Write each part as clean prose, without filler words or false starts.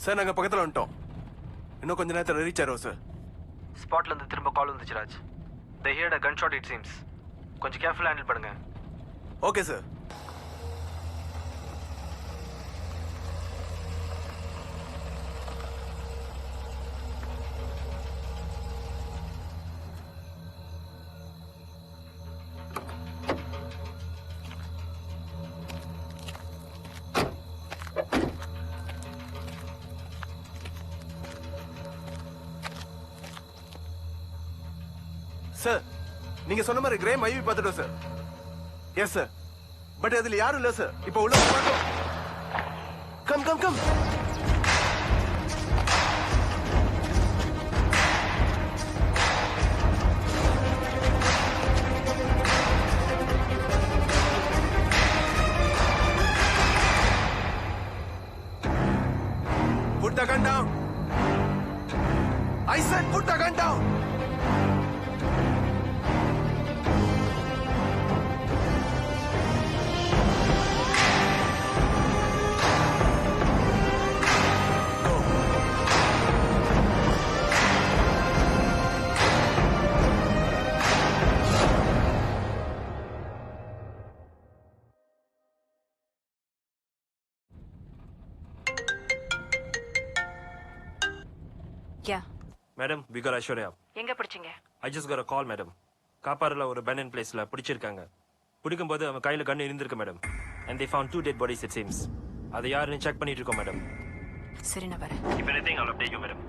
Sir நாங்கள் பக்கத்தில் வந்துட்டோம். இன்னும் கொஞ்ச நேரத்தில் ரீச் ஆகிறோம் சார். ஸ்பாட்ல இருந்து திரும்ப கால் வந்துச்சு Raj. they heard a gunshot it seems. கொஞ்சம் கேர்ஃபுல்லாக ஹேண்டில் பண்ணுங்க. Okay sir. சார் நீங்க சொன்ன மாதிரி கிரேம் ஐவி பார்த்துட்டோம் சார். Yes sir. பட் அதுல யாரும் இல்ல சார். இப்போ உள்ள பார்த்தோம். Come come come. Put the gun down. I said put the gun down. Yeah. Madam we got Aishwarya. எங்க பிடிச்சீங்க? I just got a call madam. காப்பாறுல ஒரு abandoned placeல பிடிச்சிருக்காங்க. பிடிக்கும்போது அவன் கையில கன் இருந்திருக்கு madam. And they found 2 dead bodies it seems. அதை யாருன்னு செக் பண்ணிட்டு இருக்கோம் மேடம். சரி நான் வரேன். If anything I'll update you madam.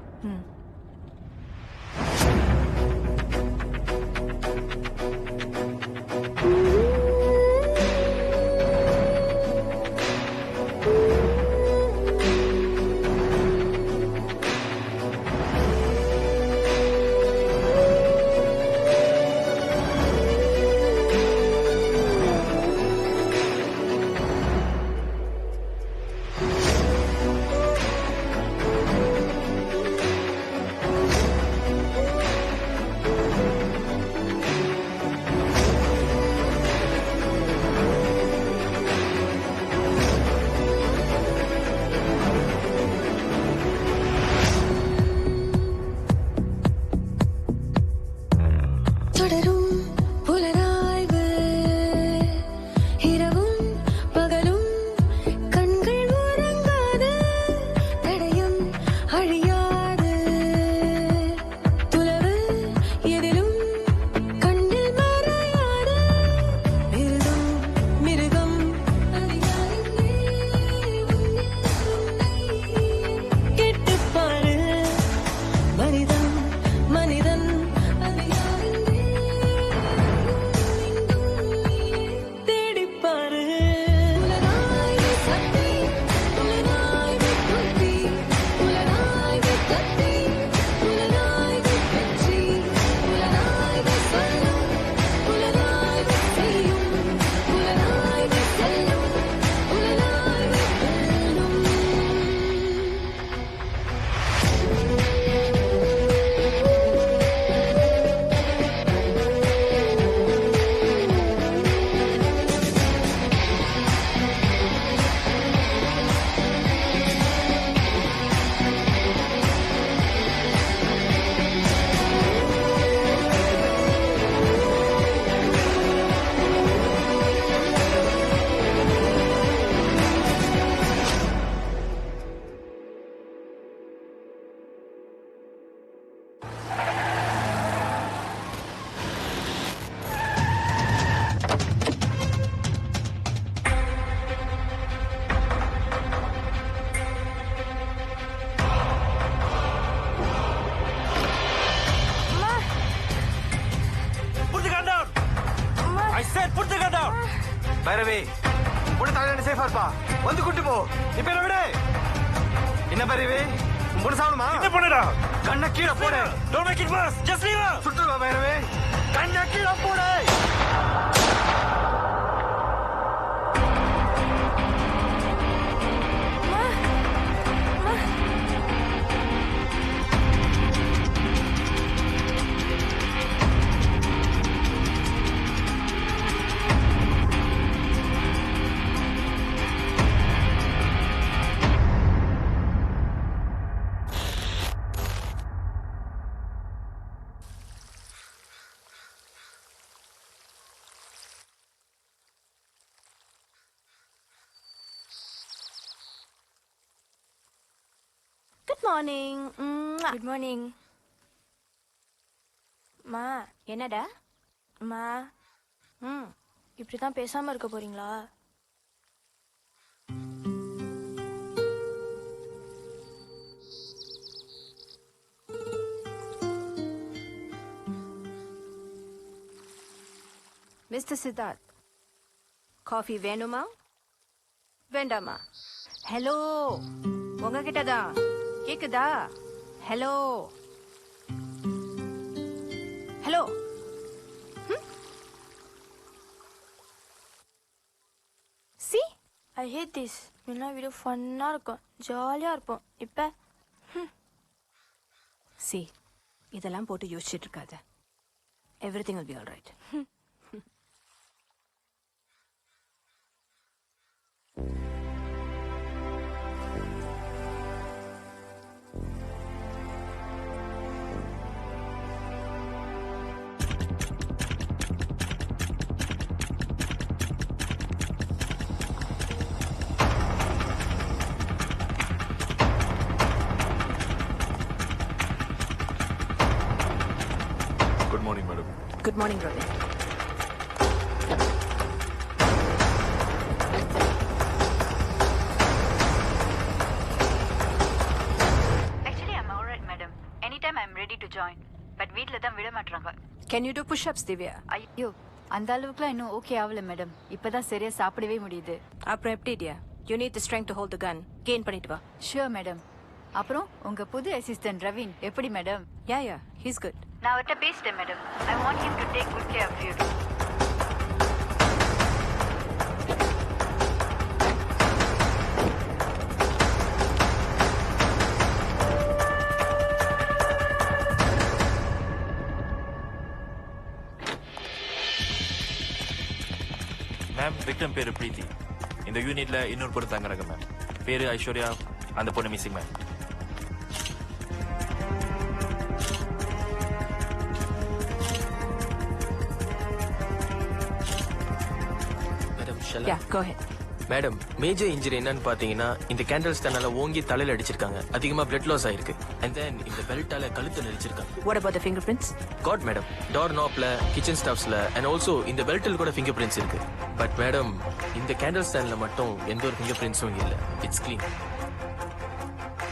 Bhairavi உன்னை தாங்க சேஃபா இருப்பா. வந்து கூட்டி போ. இப்ப என்ன விடு. என்ன பைரவி முன்ன சாவணுமா? என்ன பண்ணுடா? கண்ண கீழே போடு. Don't make it worse. Just leave her. சுட்டுவா Bhairavi. கண்ண கீழே போடு. Good morning. Good morning. மா என்னடா? மா இப்படிதான் பேசாம இருக்க போறீங்களா? மிஸ்டர் சித்தார்த், காஃபி வேணுமா வேண்டாமா? ஹலோ, உங்ககிட்ட தான் கேக்குதா? Hello hello. See I hate this. முன்ன வீடியோ ஃபன்னா இருக்கும், ஜாலியா இருப்போம். இப்ப சி, இதெல்லாம் போட்டு யோசிச்சுட்டு இருக்காத. Everything will be all right. Good morning, madam. Good morning, Robin. Actually, I'm alright, madam. Anytime I'm ready to join. But வீட்ல தான் விட மாட்றாங்க. Can you do push-ups, Divya? ஐயோ, அந்த அளவுக்குலாம் இன்னும் ஓகே ஆகல மேடம். இப்பதான் சரியா சாப்பிடவே முடியுது. அப்புறம் எப்படி டியா? You need the strength to hold the gun. Gain பண்ணிட்டு வா. Sure madam. அப்புறம் உங்க புது அசிஸ்டன்ட் ரவீன் எப்படி மேடம்? Yeah, he's good. நான் அவர்கிட்ட பேசிட்டேன் madam. I want him to take good care of you. Ma'am, Vikram பேரு பிரீத்தி. இந்த யூனிட்ல இன்னொரு பொண்ணு தங்குறாங்க மேம். பேரு ஐஸ்வர்யா. அந்த பொண்ணு missing ma'am. Madam Yeah, go ahead. Madam major injury என்னன்னு பாத்தீங்கன்னா இந்த கேண்டில் ஸ்டாண்டால ஓங்கி தலையில அடிச்சிருக்காங்க. அதிகமா பிளட் லாஸ் ஆயிருக்கு. அண்ட் தென் இந்த பெல்ட்டால கழுத்து நெரிச்சிருக்காங்க. What about the fingerprints? Got madam, door நாப்ல, கிச்சன் ஸ்டாப்ஸ்ல அண்ட் ஆல்சோ இந்த பெல்ட்டில் கூட ஃபிங்கர் பிரிண்ட்ஸ் இருக்கு. பட் மேடம் இந்த கேண்டில் ஸ்டாண்ட்ல மட்டும் எந்த ஒரு ஃபிங்கர் பிரிண்ட்ஸும் இல்ல. It's clean.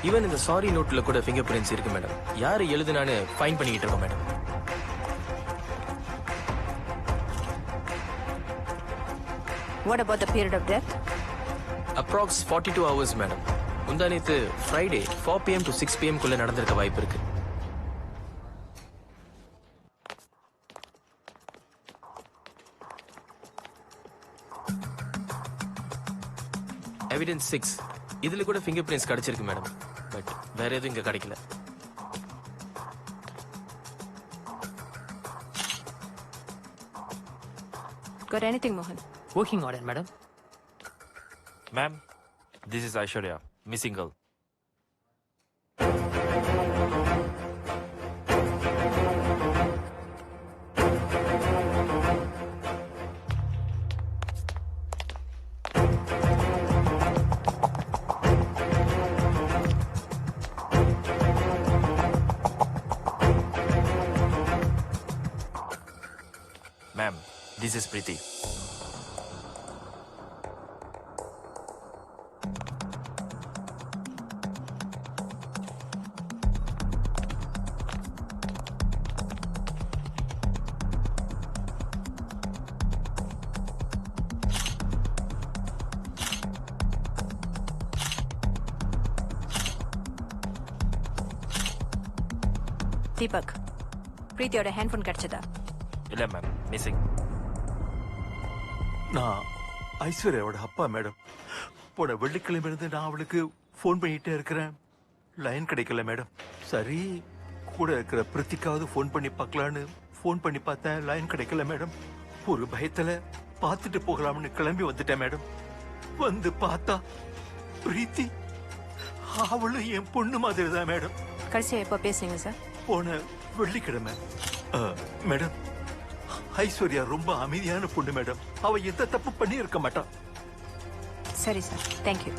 ஈவன் இந்த சாரி நோட்ல கூட ஃபிங்கர் பிரிண்ட்ஸ் இருக்கு மேடம். யாரு எழுதுனான்னு ஃபைன் பண்ணிக்கிட்டு இருக்கோம் madam. What about the period of death? Approx 42 hours madam. முந்தானேத்து ஃப்ரைடே 4 PM to 6 PM குள்ள நடந்திருக்க வாய்ப்பு இருக்கு. எவிடன்ஸ் 6 இதுல கூட ஃபிங்கர் பிரிண்ட்ஸ் கிடைச்சிருக்கு மேடம். பட் வேற எதுவும் இங்க கிடைக்கல. Got anything, Mohan? Working on it, madam. Ma'am, this is Aishwarya, missing girl. Ma'am, this is Preeti. Deepak, பிரீத்தியோட ஹேண்ட்ஃபோன் கிடைச்சதா? இல்ல மேம், மிஸ்ஸிங். நான் ஐஸ்வர்யாவோட அப்பா மேடம். போன வெள்ளிக்கிழமை இருந்து நான் அவளுக்கு ஃபோன் பண்ணிட்டே இருக்கிறேன். லைன் கிடைக்கல மேடம். சரி, கூட இருக்கிற பிரித்திக்காவது ஃபோன் பண்ணி பார்க்கலான்னு ஃபோன் பண்ணி பார்த்தேன். லைன் கிடைக்கல மேடம். ஒரு பயத்துல பார்த்துட்டு போகலாம்னு கிளம்பி வந்துட்டேன் மேடம். வந்து பார்த்தா பிரீத்தி அவளும் என் பொண்ணு மாதிரி தான் மேடம். கடைசியா எப்போ பேசுனீங்க சார்? போன வெள்ளிக்கிழமை. மேடம், ஐஸ்வர்யா ரொம்ப அமைதியான பொண்ணு மேடம். அவ எந்த தப்பு பண்ணி இருக்க மாட்டான். சரி sir, thank you.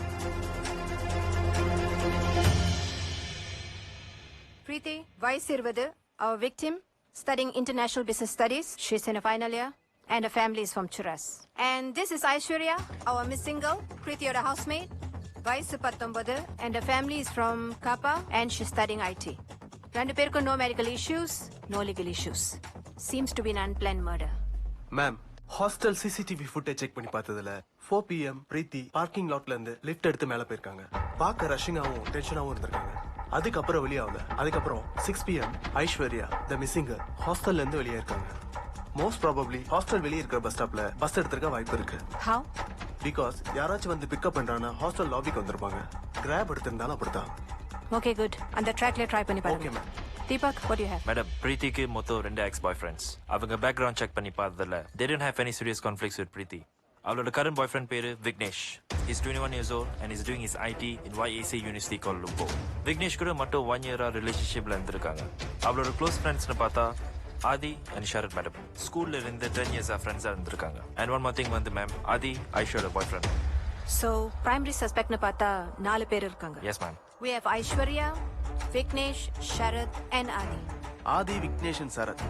Preeti, Vice Irvadu, our victim, studying international business studies. She's in a final year, and her family is from Churas. And this is Aishwarya, our missing girl, Preetiyoda housemate. Vice 19, and her family is from Kappa, and she's studying IT. Rendu perukku no medical issues, no legal issues. Seems to be an unplanned murder. Ma'am hostel CCTV footage check பண்ணி பார்த்ததுல 4 PM பிரீத்தி parking லாட்ல இருந்து lift எடுத்து மேல போயிருக்காங்க. பார்க்க ரஷ்ஷிங்காவும் டென்ஷனாவும் இருந்திருக்காங்க. அதுக்கப்புறம் வெளியாகல. அதுக்கப்புறம் 6 PM ஐஸ்வர்யா த மிஸ்ஸிங் ஹாஸ்டல்ல இருந்து வெளியே இருக்காங்க. மோஸ்ட் ப்ராபப்ளி ஹாஸ்டல் வெளியே இருக்கிற பஸ் ஸ்டாப்ல பஸ் எடுத்திருக்க வாய்ப்பு இருக்கு. How? பிகாஸ் யாராச்சும் வந்து பிக்கப் பண்றானா ஹாஸ்டல் லாபிக்கு வந்திருப்பாங்க. கிராப் எடுத்திருந்தாலும் அப்படித்தான். Okay, good. And the track try பண்ணி பாருங்க. Okay, ma'am. Deepak, what do you have? Madam பிரீத்திக்கு மொத்தம் 2 எக்ஸ் பாய் ஃப்ரெண்ட்ஸ். அவங்க பேக்ரவுண்ட் செக் பண்ணி பார்த்ததுல they didn't have any serious conflicts with பிரீத்தி. அவளோட கரண்ட் பாய் ஃப்ரெண்ட் பேரு Vignesh. He's 21 years old and is doing his IT in YAC University Kuala Lumpur. Vignesh கூட மட்டும் 1 year ரிலேஷன்ஷிப்ல இருந்திருக்காங்க. அவளோட க்ளோஸ் ஃப்ரெண்ட்ஸ்னு பார்த்தா ஆதி அண்ட் ஷரத் மேடம். ஸ்கூல்ல இருந்து 10 years ஃப்ரெண்ட்ஸா இருந்திருக்காங்க. And one more thing வந்து மேம் ஆதி ஐஷோட பாய் ஃப்ரெண்ட். So, primary suspect னு பார்த்தா 4 பேர் இருக்காங்க. Yes ma'am. We have Aishwarya, Vignesh, Sharad and Adi. ஆதி விக்னேஷன் சரத்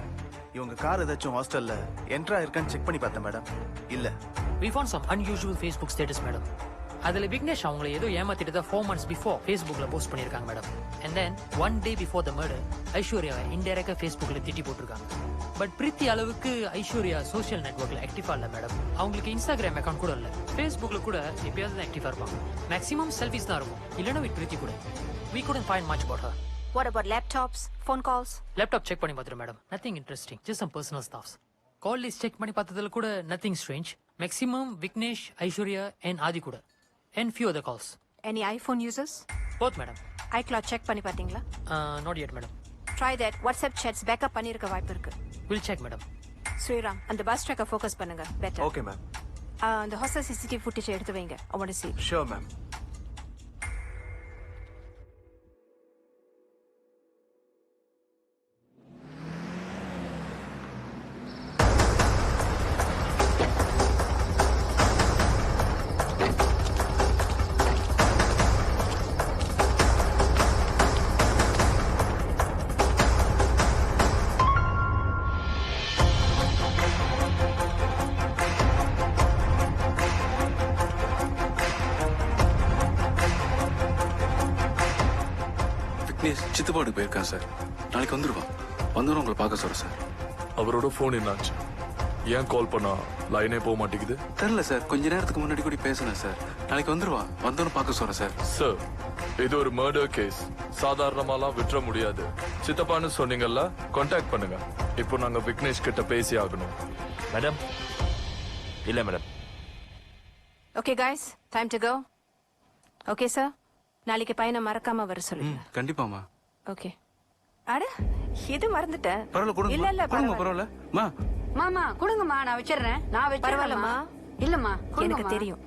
இவங்க கார் ஏதாச்சும் ஹாஸ்டல்ல என்ட்ரா இருக்கான்னு செக் பண்ணி பார்த்தேன் மேடம். இல்ல. We found some unusual Facebook status, madam. அதுல விக்னேஷ் அவங்களை ஏதோ ஏமாத்திட்டு 4 months before Facebookல போஸ்ட் பண்ணிருக்காங்க madam. And then one day before the murder, Aishwarya இன்டைரக்டா Facebookல திட்டி போட்டிருக்காங்க. பட் பிரீத்தி அளவுக்கு ஐஸ்வர்யா சோஷியல் நெட்வொர்க்ல ஆக்டிவா இல்ல மேடம். அவங்களுக்கு இன்ஸ்டாகிராம் அக்கவுண்ட் கூட இல்ல. Facebookல கூட எப்பயாவது தான் ஆக்டிவா இருப்பாங்க. மேக்ஸிமம் செல்ஃபிஸ் தான் இருக்கும். இல்லனா வித் பிரீத்தி கூட. We couldn't find much about her. What about laptops, phone calls? Laptop check பண்ணி பார்த்துரு madam. Nothing interesting, just some personal stuffs. Call list check பண்ணி பார்த்ததுல கூட nothing strange. Maximum Vignesh, Aishwarya and Aadhi கூட. And few other calls. Any iPhone users? Both, madam. iCloud check பண்ணி பாத்தீங்களா? Not yet, madam. Try that. WhatsApp chats backup பண்ணிருக்க வாய்ப்பு இருக்கு. We'll check, madam. Sriram, அந்த பஸ் ட்ராக்கை ஃபோக்கஸ் பண்ணுங்க. பெட்டர். Okay ma'am. அந்த ஹாஸ்டல் சிசிடிவி ஃபுட்டேஜ் எடுத்து வைங்க. I want to see. Sure ma'am. Vignesh சித்தப்பாடு போயிருக்கான் சார். நாளைக்கு வந்துருவான். வந்தோன்னு உங்களை பார்க்க சொல்றேன் சார். அவரோட போன் என்னாச்சு? ஏன் கால் பண்ணா லைனே போக மாட்டேங்குது? தெரியல சார். கொஞ்ச நேரத்துக்கு முன்னாடி கூட பேசினேன் சார். நாளைக்கு வந்துருவான். வந்தோன்னு பார்க்க சொல்றேன் சார். சார், இது ஒரு மர்டர் கேஸ். சாதாரணமாலாம் விட்டுற முடியாது. சித்தப்பான்னு சொன்னீங்கல்ல, கான்டாக்ட் பண்ணுங்க. இப்போ நாங்க விக்னேஷ் கிட்ட பேசி ஆகணும். மேடம் இல்ல madam. Okay guys, time to go. Okay sir. நாளைக்கு பையனை மறக்காம வர சொல்லுங்க. கண்டிப்பாமா. ஓகே. அட, இது மறந்துட்டேன். பரவாயில்ல கொடுங்க. இல்ல இல்ல பரவாயில்ல. மா மாமா கொடுங்கம்மா, நான் வச்சிடுறேன். நான் வச்சிடுறேன். பரவாயில்லம்மா. இல்லம்மா எனக்கு தெரியும்.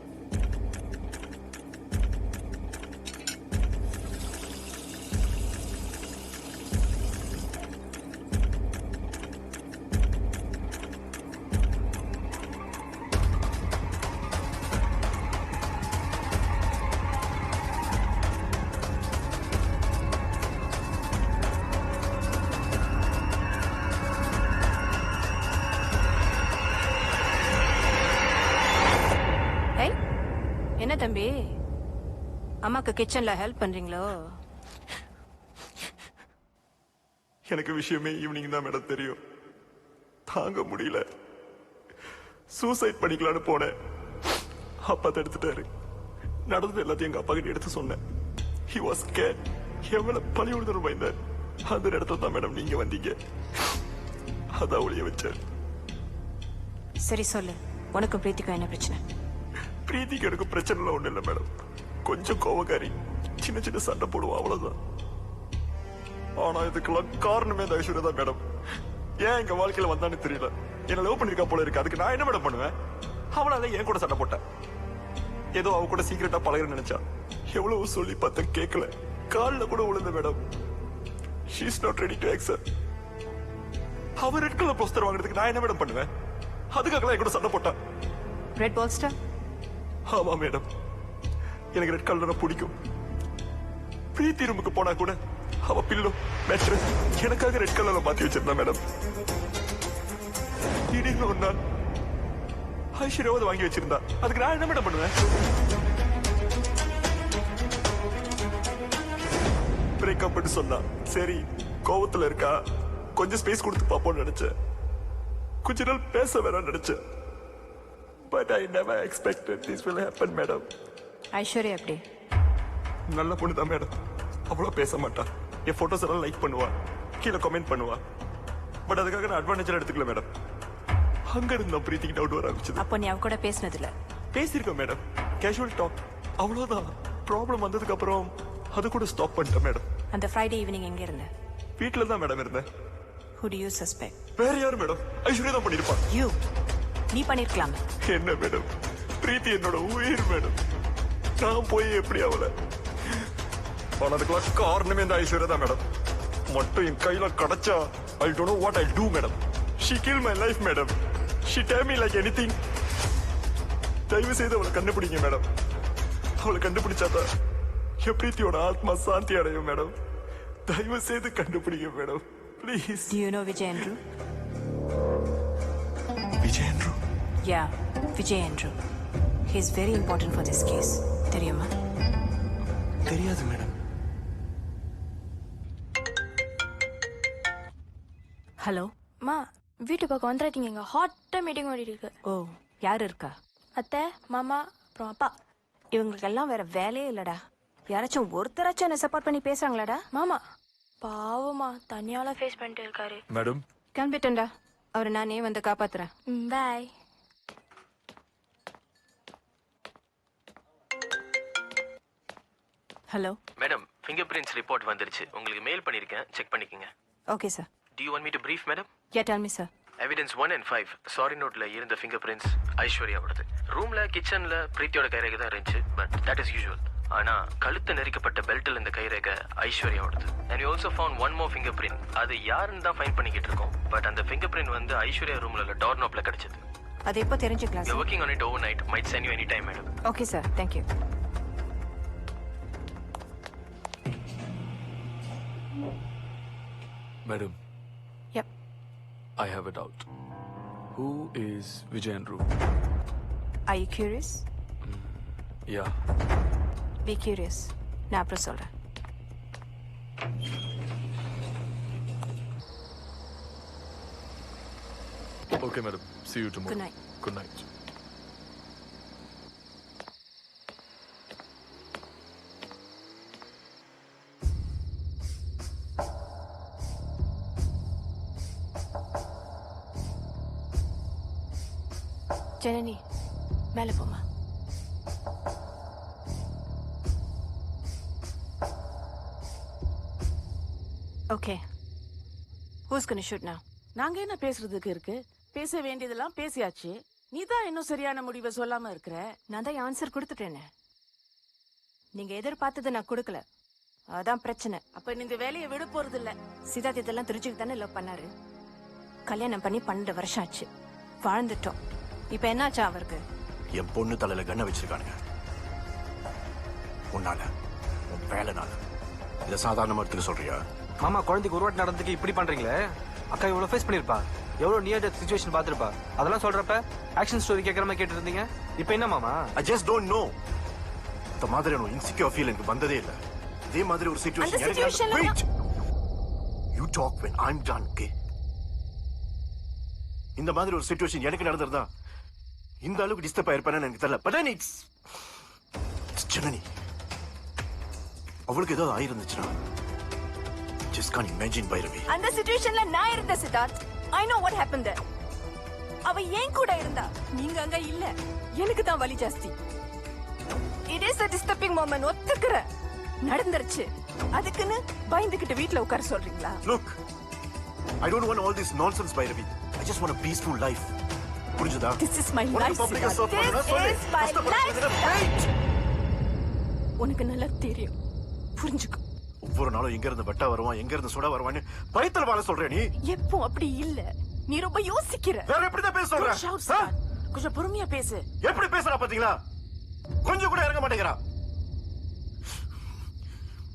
என்ன தம்பி, அம்மாக்கு கிச்சன்ல ஹெல்ப் பண்றீங்களோ? எனக்கு விஷயமே ஈவினிங் தான் மேடம் தெரியும். தாங்க முடியல. சூசைட் பண்ணிக்கலான்னு போனேன். அப்பா தடுத்துட்டாரு. நடந்தது எல்லாத்தையும் எங்க அப்பா கிட்ட எடுத்து சொன்னேன். He was scared. எவ்வளவு பழி விடுதல் பயந்தார். அந்த இடத்துல தான் மேடம் நீங்க வந்தீங்க. அதான் ஒளிய வச்சார். சரி சொல்லு, உனக்கும் பிரீத்திக்கும் என்ன பிரச்சனை? பிரீத்திக்கு எனக்கு பிரச்சனை ஒண்ணு இல்ல மேடம். கொஞ்சம் கோவக்காரி, சின்ன சின்ன சண்டை போடுவோம், அவ்வளவுதான். ஆனா இதுக்கெல்லாம் காரணமே இந்த ஐஸ்வர்யா தான் மேடம். ஏன் எங்க வாழ்க்கையில வந்தான்னு தெரியல. என்ன லவ் பண்ணிருக்கா போல இருக்கு. அதுக்கு நான் என்ன மேடம் பண்ணுவேன்? அவளால என் கூட சண்டை போட்டேன். ஏதோ அவ கூட சீக்கிரட்டா பழகுறேன்னு நினைச்சா. எவ்வளவு சொல்லி பார்த்த கேட்கல. கால்ல கூட விழுந்த madam. She is not ready to accept. அவ ரெட் கலர் போஸ்டர் வாங்குறதுக்கு நான் என்ன மேடம் பண்ணுவேன்? அதுக்காக என் கூட சண்டை போட்டா. ரெட் பால்ஸ்டர்? ஆமா மேடம், எனக்கு ரெட் கலர் பிடிக்கும். பிரீத்தி ரூமுக்கு போனா கூட அவ பில்லோ மேட்ரஸ் எனக்காக ரெட் கலர்ல மாத்தி வச்சிருந்தா மேடம். திடீர்னு ஒரு நாள் ஐஸ்வர்யாவது வாங்கி வச்சிருந்தா. அதுக்கு நான் என்ன மேடம் பண்ணுவேன்? பிரேக்கப் சொன்னா சரி கோவத்துல இருக்கா, கொஞ்சம் ஸ்பேஸ் கொடுத்து பாப்போம்னு நினைச்சேன். கொஞ்ச நாள் பேச வேற நினைச்சேன். But I never expected this will happen, madam. Aishwarya எப்படி? நல்ல பொண்ணு தான் மேடம். அவ்வளோ பேச மாட்டா. என் போட்டோஸ் எல்லாம் லைக் பண்ணுவா, கீழே கமெண்ட் பண்ணுவா. பட் அதுக்காக நான் அட்வான்டேஜ் எடுத்துக்கல மேடம். அங்க இருந்து நான் பிரீத்திக்கு டவுட் வர ஆரம்பிச்சது. அப்போ நீ அவ கூட பேசினதில்ல? பேசியிருக்கேன் மேடம், கேஷுவல் டாக், அவ்வளோதான். ப்ராப்ளம் வந்ததுக்கு அப்புறம் அது கூட ஸ்டாப் பண்ணிட்டேன் மேடம். அந்த ஃப்ரைடே ஈவினிங் எங்க இருந்த? வீட்டில் தான் மேடம் இருந்தேன். Who do you suspect? வேற யாரு மேடம்? ஐஸ்வர்யா தான் பண்ணிருப்பா. You. நீ பண்ணிருக்கலாம். என்ன மேடம், பிரீத்தி என்னோட உயிர் மேடம். நான் போய் எப்படி அவளை அதுக்கெல்லாம் காரணமே இந்த ஐஸ்வர்யா தான் மேடம். மட்டும் என் கையில கிடைச்சா I don't know what I'll do madam. She killed my life madam. She tell me like anything. தயவு செய்து அவளை கண்டுபிடிங்க மேடம். அவளை கண்டுபிடிச்சாதான் என் பிரீத்தியோட ஆத்மா சாந்தி அடையும் மேடம். தயவு செய்து கண்டுபிடிங்க madam please. Do you know Vijay Andrew? Vijay Andrew? Yeah, Vijay Andrew. He is very important for this case. தெரியுமா? தெரியாது மேடம். ஹலோ மா வீட்டு பக்கம் வந்துடாதீங்க, எங்க ஹாட்டா மீட்டிங் ஓடிட்டு இருக்கு. ஓ, யார் இருக்கா? அத்தை, மாமா, அப்புறம் அப்பா. இவங்களுக்கெல்லாம் வேற வேலையே இல்லடா. யாராச்சும் ஒருத்தராச்சும் என்ன சப்போர்ட் பண்ணி பேசுறாங்களாடா? மாமா பாவமா தனியால ஃபேஸ் பண்ணிட்டு இருக்காரு. மேடம் கிளம்பிட்டேன்டா. அவரை நானே வந்து காப்பாத்துறேன். Bye. Hello madam, finger prints report வந்துருச்சு. உங்களுக்கு மெயில் பண்ணிருக்கேன், செக் பண்ணிக்கங்க. Okay sir. Do you want me to brief, madam? Yeah, tell me, sir. Evidence 1 and 5 sorry நோட்ல இருந்த ஃபிங்கர் பிரிண்ட்ஸ் ஐஸ்வர்யாவோடது. ரூம்ல கிச்சன்ல பிரீத்தியோட கைரேகை தான் இருந்துச்சு. But that is usual. ஆனா கழுத்து நெரிக்கப்பட்ட பெல்ட்ல இந்த கைரேகை ஐஸ்வர்யாவோடது. And you also found one more fingerprint. அது யாருன்னு தான் ஃபைண்ட் பண்ணிக்கிட்டு இருக்கோம். பட் அந்த ஃபிங்கர் பிரிண்ட் வந்து ஐஸ்வர்யா ரூம்ல உள்ள டோர் நாப்ல கிடைச்சது. அது எப்போ தெரிஞ்சுக்கலாம்? We're working on it overnight. Might send you anytime, madam. Okay, sir. Thank you. Madam. Yep. I have a doubt. Who is Vijay Andrew? Are you curious? Yeah. Be curious. நான் அப்புறம் சொல்றேன். Okay, madam. See you tomorrow. Good night. Good night. Janani, மேலே போமா. Okay. Who's going to shoot now? நாங்க என்ன பேசுறதுக்கு இருக்கு? பேச வேண்டியதெல்லாம் பேசியாச்சு. நீ தான் இன்னும் சரியான முடிவை சொல்லாம இருக்கிற. நான் தான் ஆன்சர் கொடுத்துட்டேனே. நீங்க எதிர்பார்த்தது நான் கொடுக்கல. அதான் பிரச்சனை. அப்ப நீ இந்த வேலையை விட போறது இல்ல. சித்தார்த் இதெல்லாம் தெரிஞ்சுக்கிட்டு தானே லவ் பண்ணாரு. கல்யாணம் பண்ணி 12 வருஷம் ஆச்சு. வாழ்ந்துட்டோம். இப்ப என்னாச்சா அவருக்கு? என் பொண்ணு தலையில கண்ணை வச்சிருக்கானுங்க. உன்னால, உன் வேலைனால. இதை சாதாரணமா எடுத்துக்க சொல்றியா? மாமா, குழந்தைக்கு ஒரு வாட்டி நடந்துக்கு இப்படி பண்றீங்களே. அக்கா இவ்வளவு ஃபேஸ் பண்ணிருப்பா, எவ்வளவு நியர் டெத் சிச்சுவேஷன் பாத்திருப்பா. அதெல்லாம் சொல்றப்ப ஆக்ஷன் ஸ்டோரி கேட்கற மாதிரி கேட்டு இருந்தீங்க. இப்ப என்ன மாமா? I just don't know. இந்த மாதிரியான இன்செக்யூர் ஃபீல் எனக்கு வந்ததே இல்ல. இதே மாதிரி ஒரு situation wait. You talk when I'm done, okay? இந்த மாதிரி ஒரு சிச்சுவேஷன் எனக்கு நடந்துறதா இந்த அளவுக்கு டிஸ்டர்ப் ஆயிருப்பேன்னு எனக்கு தெரியல. But then it's Janani. அவளுக்கு ஏதாவது ஆயிருந்துச்சுன்னா just can't imagine பைரவி. அந்த சிச்சுவேஷன்ல நான் இருந்த Siddharth. I know what happened there. அவ ஏன் கூட இருந்தா, நீங்க அங்க இல்ல. எனக்கு தான் வலி ஜாஸ்தி. It is a disturbing moment. ஒத்துக்கற. நடந்துருச்சு. அதுக்குன்னு பயந்துகிட்டு வீட்ல உட்கார சொல்றீங்களா? Look, I don't want all this nonsense Bhairavi. I just want a peaceful life. புரிஞ்சுதா? This is my life. This is my life. உனக்கு நல்லா தெரியும். புரிஞ்சுக்கோ. ஒவ்வொரு நாளும் எங்க இருந்து வெட்டா வருவான், எங்க இருந்து சுட வருவான்னு பயத்துல வாழ சொல்ற நீ. எப்போ அப்படி இல்ல. நீ ரொம்ப யோசிக்கிற. வேற எப்படி தான் பேச சொல்ற? கொஞ்சம் பொறுமையா பேசு. எப்படி பேசுறா பாத்தீங்களா? கொஞ்சம் கூட இறங்க மாட்டேங்கிறா.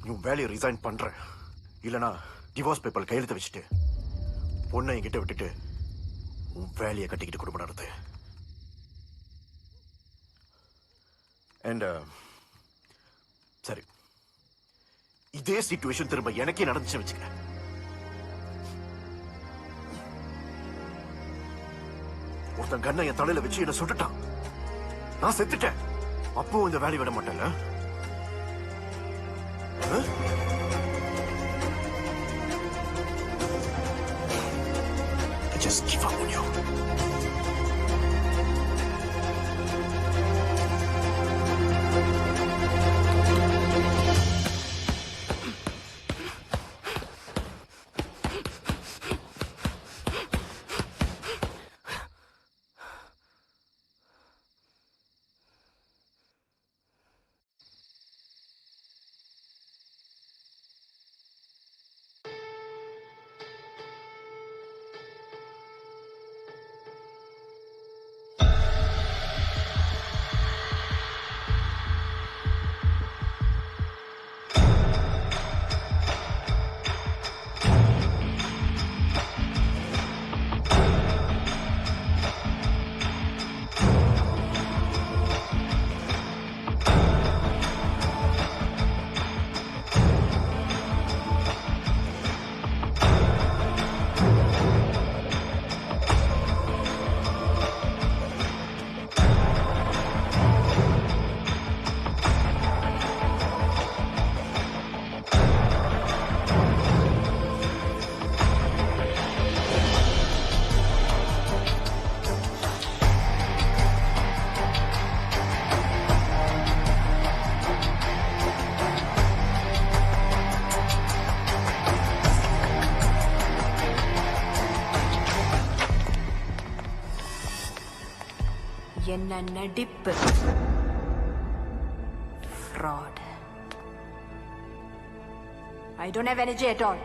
நீ வேலையை ரிசைன் பண்ற. இல்லனா டிவோர்ஸ் பேப்பர் கையெழுத்து வச்சுட்டு பொண்ணை என்கிட்ட விட்டுட்டு உன் வேலையை கட்டிக்கிட்டு குடும்பம் நடத்து. அண்ட் சரி, இதே சிச்சுவேஷன் திரும்ப எனக்கே நடந்துச்சு வச்சுக்க. ஒருத்தன் கண்ணை என் தலையில வச்சு என்ன சுட்டுட்டான், நான் செத்துட்டேன். அப்போ இந்த வேலையை விட மாட்டேன்ல. I just give up on you. என்ன நடிப்பு, fraud. I don't have energy at all.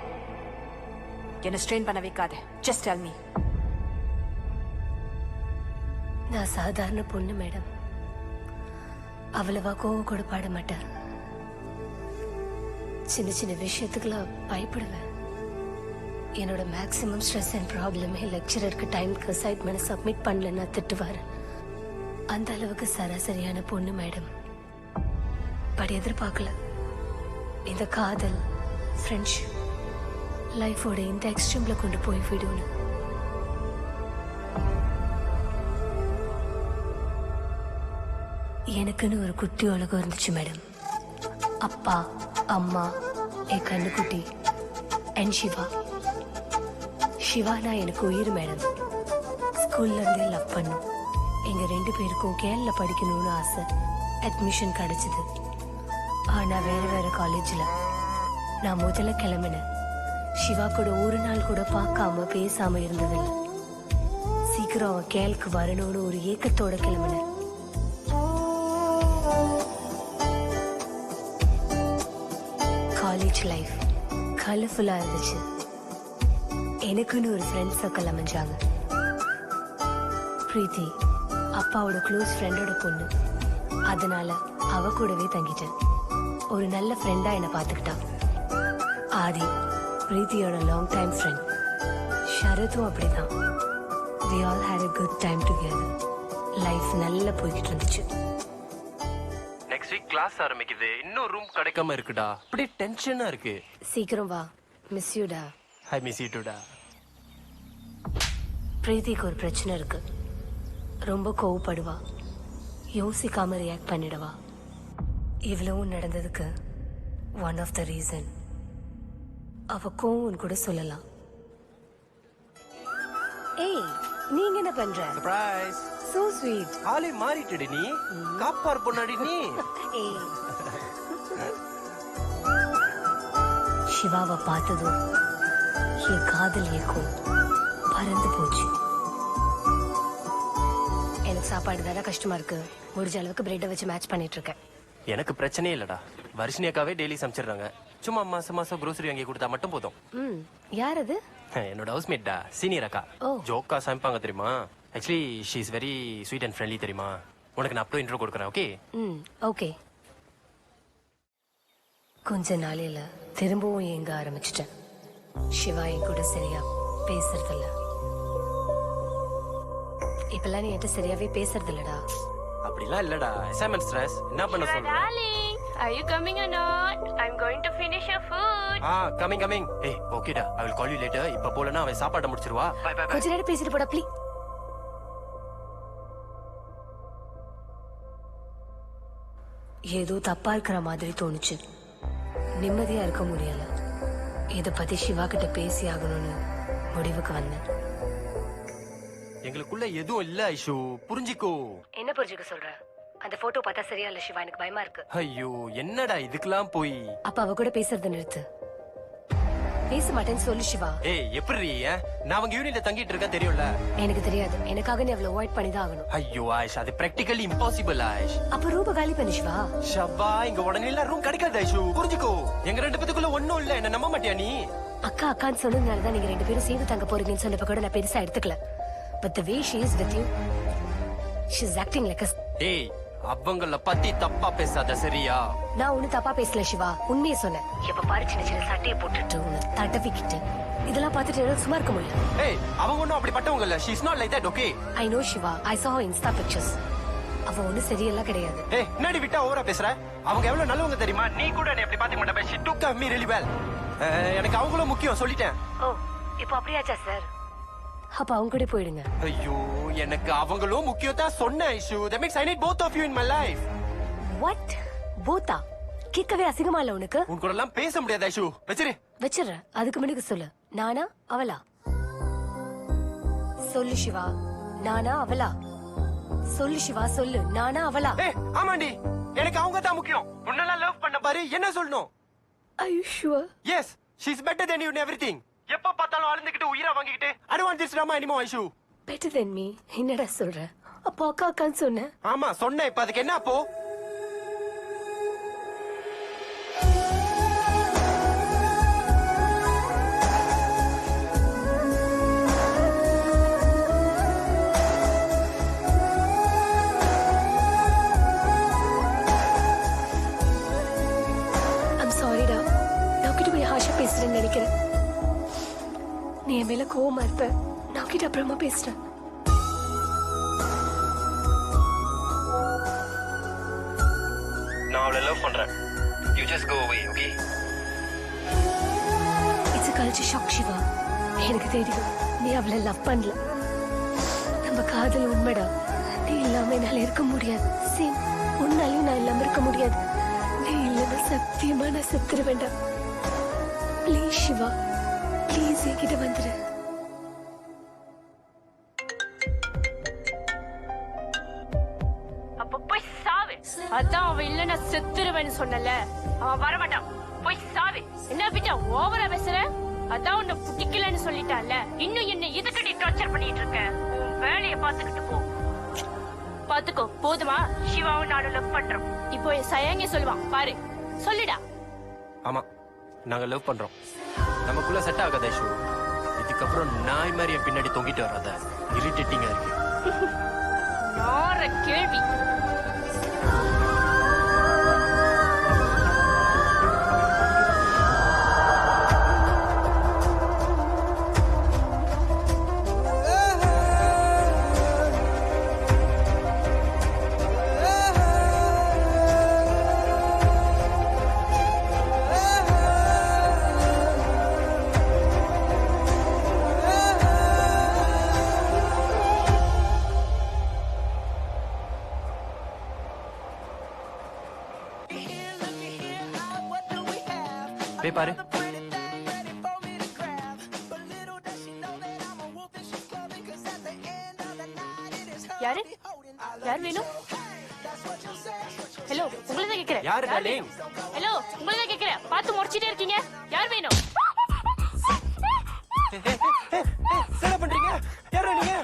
என்ன ஸ்ட்ரெயின் பண்ண வைக்காத. Just tell me. நான் சாதாரண பொண்ணு மேடம். அவ்வளவா கோவம் கூட பாட மாட்டேன். சின்ன சின்ன விஷயத்துக்குலாம் பயப்படுவேன். என்னோட மேக்ஸிமம் ஸ்ட்ரெஸ் அண்ட் ப்ராப்ளமே லெக்சரருக்கு டைமுக்கு அசைன்மெண்ட் சப்மிட் பண்ணலன்னா திட்டுவார். அந்த அளவுக்கு சராசரியான பொண்ணு மேடம். பட் எதிர்பார்க்கல இந்த காதல் ஃப்ரெண்ட்ஷிப் லைஃபோட இந்த எக்ஸ்ட்ரீம்ல கொண்டு போய் விடுன்னு. எனக்குன்னு ஒரு குட்டி உலகம் இருந்துச்சு மேடம். அப்பா, அம்மா, என் கண்ணுக்குட்டி அண்ட் சிவா. சிவானா எனக்கு உயிர் மேடம். ஸ்கூல்ல இருந்தே லவ் பண்ணும். எங்க 2 பேருக்கும் கேரள படிக்கணும்னு ஆசை. அட்மிஷன் கிடைச்சது. ஆனா வேற வேற காலேஜ்ல. நான் முதல்ல கிளம்பினேன். சிவா கூட ஒரு நாள் கூட பார்க்காம பேசாம இருந்ததில்லை. சீக்கிரம் அவன் கேளுக்கு வரணும்னு ஒரு ஏக்கத்தோட கிளம்பினேன். காலேஜ் லைஃப் கலர்ஃபுல்லா இருந்துச்சு. எனக்குன்னு ஒரு ஃப்ரெண்ட் சர்க்கிள் அமைஞ்சாங்க. பிரீத்தி அப்பாவோட க்ளோஸ் ஃப்ரெண்டோட பொண்ணு. அதனால அவ கூடவே தங்கிட்டேன். ஒரு நல்ல ஃப்ரெண்டா என்னை பார்த்துக்கிட்டா. ஆதி பிரீத்தியோட லாங் டைம் ஃப்ரெண்ட். ஷரத்தும் அப்படிதான். We all had a good time together. Life நல்லா போய்கிட்டு இருந்துச்சு. நெக்ஸ்ட் வீக் கிளாஸ் ஆரம்பிக்குது. இன்னும் ரூம் கிடைக்காம இருக்குடா. அப்படியே டென்ஷனா இருக்கு. சீக்கிரம் வா. மிஸ் யூடா. ஐ மிஸ் யூ டுடா. பிரீத்திக்கு ஒரு பிரச்சனை இருக்கு. ரொம்ப கோவப்படுவா. யோசிக்காம ரியாக்ட் பண்ணிடுவா. இவ்வளவும் நடந்ததுக்கு ஒன் ஆஃப் த ரீசன் அவ கோவம் கூட சொல்லலாம். ஏய், நீங்க என்ன பண்ற? சர்ப்ரைஸ். So sweet. ஆளே மாறிட்டடி நீ. காப்பார் பொண்ணாடி நீ. ஏய். சிவாவை பார்த்ததும் என் காதல் ஏக்கம் பறந்து போச்சு. எனக்கு சாப்பாடு தானே கஷ்டமா இருக்கு. முடிஞ்ச அளவுக்கு பிரெட்டை வச்சு மேட்ச் பண்ணிட்டு இருக்கேன். எனக்கு பிரச்சனையே இல்லடா. வர்ஷினி அக்காவே டெய்லி சமைச்சிடுறாங்க. சும்மா மாசம் மாசம் grocery வாங்கி கொடுத்தா மட்டும் போதும். யார் அது? என்னோட ஹவுஸ்மேட் டா, சீனியர் அக்கா. ஜோக்கா சமைப்பாங்க தெரியுமா. Actually she is very sweet and friendly தெரியுமா. உனக்கு நான் அப்புறம் இன்ட்ரோ கொடுக்குறேன். Okay okay. கொஞ்ச நாளையில திரும்பவும் ஏங்க ஆரம்பிச்சிட்டேன். சிவா என் கூட சரியா பேசுறதில்ல. இப்பெல்லாம் நீ என்கிட்ட சரியாவே பேசுறதில்லடா. அப்படிலாம் இல்லடா, அசைன்மெண்ட் ஸ்ட்ரெஸ். என்ன பண்ண சொல்ற? Darling, are you coming or not? I'm going to finish your food. Coming. ஏய், ஓகேடா. I will call you later. இப்ப போலனா அவன் சாப்பாட்ட முடிச்சிருவா. By by by. கொஞ்ச நேரம் பேசிட்டு போடா ப்ளீஸ். ஏதோ தப்பா இருக்கிற மாதிரி தோணுச்சு. நிம்மதியா இருக்க முடியல. இத பத்தி சிவா கிட்ட பேசி ஆகணும்னு முடிவுக்கு வந்தேன். எங்களுக்குள்ள எதுவும் இல்ல ஐஷு, புரிஞ்சிக்கோ. என்ன புரிஞ்சுக்க சொல்ற? அந்த போட்டோ பார்த்தா சரியா இல்ல சிவா, எனக்கு பயமா இருக்கு. ஐயோ, என்னடா இதுக்கெல்லாம் போய். அப்ப அவ கூட பேசுறத நிறுத்து. பேச மாட்டேன்னு சொல்லு சிவா. ஏய், எப்படி நான் அவங்க யூனிட்ல தங்கிட்டு இருக்க தெரியும்ல? எனக்கு தெரியாது. எனக்காக நீ அவளை அவாய்ட் பண்ணி தான் ஆகணும். ஐயோ ஆயிஷ், அது பிராக்டிகலி இம்பாசிபிள் ஆயிஷ். அப்ப ரூப காலி பண்ணு சிவா. ஷப்பா, இங்க உடனே எல்லாம் ரூம் கிடைக்காது ஐஷு, புரிஞ்சுக்கோ. எங்க ரெண்டு பேத்துக்குள்ள ஒண்ணும் இல்ல, என்ன நம்ப மாட்டியா நீ? அக்கா அக்கான்னு சொன்னதுனாலதான் நீங்க ரெண்டு பேரும் சேர்ந்து தங்க போறீங்கன்னு சொன்னப்ப கூட நான் பெருசா எடுத்துக்கல. But the way she is with you, she's acting like a... ஏய், அவங்கள பத்தி தப்பா பேசாத சரியா? நான் ஒண்ணு தப்பா பேசல சிவா, உண்மையை சொன்னேன். எப்ப பாரு சின்ன சின்ன சட்டையை போட்டுட்டு உன்னை தடவிக்கிட்டு இதெல்லாம் பார்த்துட்டு என்னால சும்மா இருக்க முடியல. ஏய், அவங்க ஒண்ணும் அப்படிப்பட்டவங்க இல்ல. She's not like that, okay? I know Shiva. I saw her Insta pictures. அவ ஒண்ணு சரியெல்லாம் கிடையாது. ஏய், என்னடி விட்டா ஓவரா பேசுற? அவங்க எவ்வளவு நல்லவங்க தெரியுமா? நீ கூட என்ன எப்படி பாத்துக்க மாட்டே. She took me really well. எனக்கு அவங்களும் முக்கியம், சொல்லிட்டேன். ஓ, இப்போ அப்படியாச்சா சார்? அப்ப அவங்க கூட போயிடுங்க. ஐயோ, எனக்கு அவங்களும் முக்கியம் தான் சொன்னேன் Aishu. That means I need both of you in my life. What? போத்தா? கேட்கவே அசிங்கமா இல்ல உனக்கு? உன் கூட எல்லாம் பேச முடியாது ஐஷு. வச்சிரு. வச்சிடுறேன். அதுக்கு முன்னாடி சொல்லு, நானா அவளா? சொல்லு சிவா, நானா அவளா? சொல்லு சிவா, சொல்லு, நானா அவளா? ஏய், ஆமாண்டி, எனக்கு அவங்க தான் முக்கியம். உன்னெல்லாம் லவ் பண்ண பாரு, என்ன சொல்லணும்? Are you sure? Yes, she's better than you in everything. எப்ப பார்த்தாலும் அழுந்துகிட்டு உயிரா வாங்கிக்கிட்டு I don't want this drama anymore Aishu. Better than me? என்னடா சொல்ற? அப்போ அக்கா அக்கான்னு சொன்ன? ஆமா சொன்னேன். இப்ப அதுக்கு என்ன அப்போ? I'm sorry டா. நான் கிட்ட போய் ஹாஷா பேசுறேன்னு நினைக்கிறேன். நீ என் மேல கோவமா இருப்ப. நான் கிட்ட அப்புறமா பேசுறேன். நான் அவளை லவ் பண்றேன். You just go away, okay? It's a culture shock Siva. எனக்கு தெரியும் நீ அவளை லவ் பண்ணல. நம்ம காதல் உண்மைடா. நீ இல்லாம என்னால இருக்க முடியாது. சேம், உன்னாலையும் நான் இல்லாம இருக்க முடியாது. நீ இல்லைன்னா சத்தியமா நான் செத்துரு வேண்டாம். ப்ளீஸ் சிவா, ப்ளீஸ் என்கிட்ட வந்துரு. அப்ப போய் சாவு. அதான் அவ இல்லன்னா செத்துருவேன்னு சொன்னல. அவ வரமாட்டான். போய் சாவு. என்ன விட்டா ஓவரா பேசுற? அதான் உன்னை பிடிக்கலன்னு சொல்லிட்டான்ல. இன்னும் என்ன இதுக்கு நீ டார்ச்சர் பண்ணிட்டு இருக்க? உன் வேலையை பாத்துக்கிட்டு போ. பாத்துக்கோ, போதுமா? சிவாவும் நானும் லவ் பண்றோம். இப்போ என் சயங்க சொல்லுவான் பாரு. சொல்லுடா. ஆமா, நாங்க லவ் பண்றோம். நமக்குள்ள செட் ஆகாத ஐஷு. இதுக்கப்புறம் நாய் மாதிரி என் பின்னாடி தொங்கிட்டு வராத. இரிட்டேட்டிங்கா இருக்கு. நார கேள்வி. போய் பாரு. யாரு? யார் வேணும்? ஹலோ, உங்களை தான் கேக்குறேன். யாரு டார்லிங்? ஹலோ, உங்களை தான் கேக்குறேன். பார்த்து முறைச்சிட்டே இருக்கீங்க. யார் வேணும்? என்ன பண்றீங்க? யாரா நீங்க?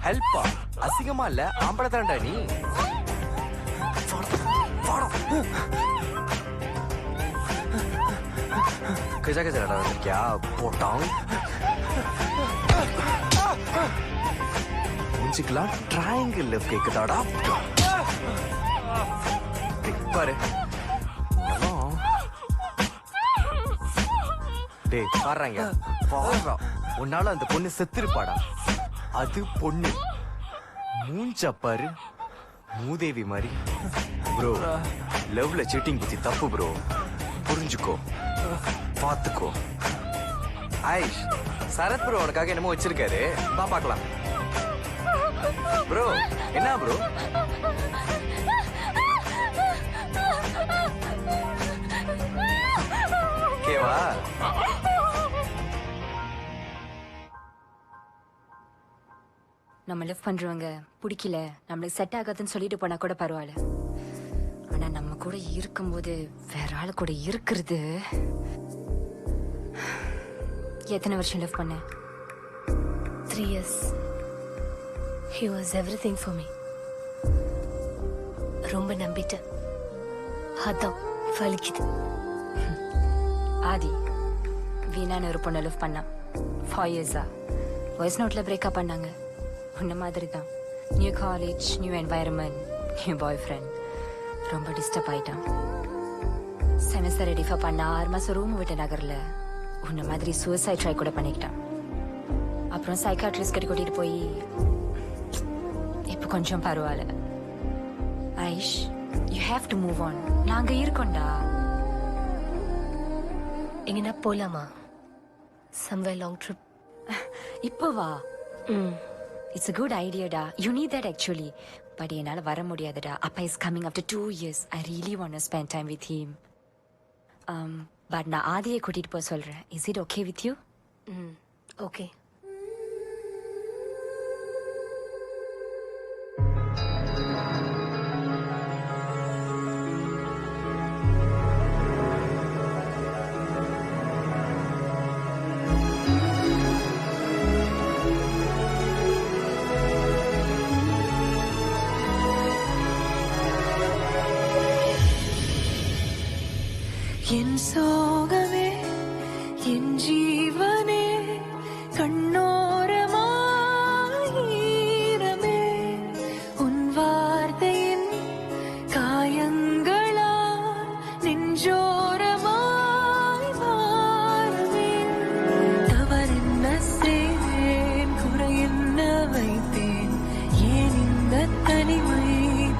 ஹெல்ப்பா? அசிங்கமா இல்ல? ஆம்பளை தான்டா நீ. कैसा कैसा लड़ा है क्या पोटांग மூஞ்சிக்கலாம் ட்ரையாங்கிள் லெஃப்ட் கேக்குதாடா பாரு டேய் பாடுறாங்க பாடுறா உன்னால அந்த பொண்ணு செத்துருப்பாடா அது பொண்ணு மூஞ்ச பாரு மூதேவி மாதிரி ப்ரோ லவ்ல சீட்டிங் பத்தி தப்பு ப்ரோ புரிஞ்சுக்கோ பாத்துக்கோ ஆயிஷ் சரத் ப்ரோ உனக்காக என்னமோ வச்சிருக்காரு வா பார்க்கலாம் ப்ரோ என்ன ப்ரோ கேவா நம்ம லவ் பண்றவங்க பிடிக்கல நம்மளுக்கு செட் ஆகாதுன்னு சொல்லிட்டு போனா கூட பரவாயில்ல ஆனா நம்ம கூட இருக்கும்போது வேற ஆளு கூட இருக்கிறது. எத்தனை வருஷம் லவ் பண்ண? 3 years. He was everything for me. ரொம்ப நம்பிட்டேன். அதான் வலிக்குது. ஆதி வீணான ஒரு பொண்ணை லவ் பண்ணா 4 years-ஆ வாய்ஸ் நோட்ல பிரேக்கப் பண்ணாங்க. உன்ன மாதிரி தான். New college, new environment, new boy friend. ரொம்ப டிஸ்டர்ப் ஆயிட்டான். செமஸ்டர் ரெடிஃபா பண்ண 6 மாசம் ரூம் விட்டு நகர்ல உன்ன மாதிரி சூசைட் ட்ரை கூட பண்ணிக்கிட்டான். அப்புறம் சைக்காட்ரிஸ்ட் கிட்ட கூட்டிட்டு போய் இப்ப கொஞ்சம் பரவாயில்ல. Aish, you have to move on. நாங்க இருக்கோம்டா. எங்கன்னா போலாமா? somewhere long trip. இப்போ வா. இட்ஸ் a good idea டா. You need that actually. But என்னால வர முடியாதுடா. அப்பா is coming after 2 years. I really want to spend time with him. But நான் ஆதியை கூட்டிட்டு போக சொல்றேன். Is it okay with you? Okay. என் சோகமே என் ஜீவனே கண்ணோரமாயிரமே உன் வார்த்தையின் காயங்களால் நெஞ்சோரமாய் வாரமே தவறென்ன செய்தேன் குறையென்ன வைத்தேன் ஏன் இந்த தனிமை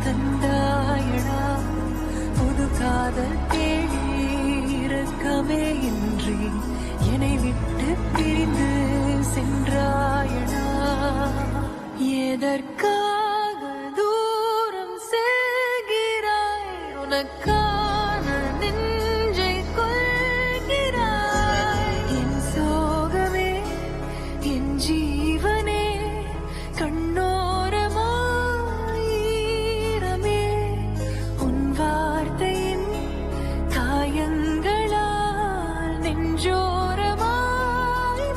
தந்தாயடா புது காதல் தேடி இரக்கமே இன்றி என்னை விட்டு பிரிந்து சென்றாயடா எதற்காக தூரம் செல்கிறாய் உனக்கான நெஞ்சை கொள்கிறாய் என் சோகமே என் ஜீவனே கண்ணோரமாயிரமே உன் வார்த்தையின் காயங்களால் நெஞ்சோரமாய்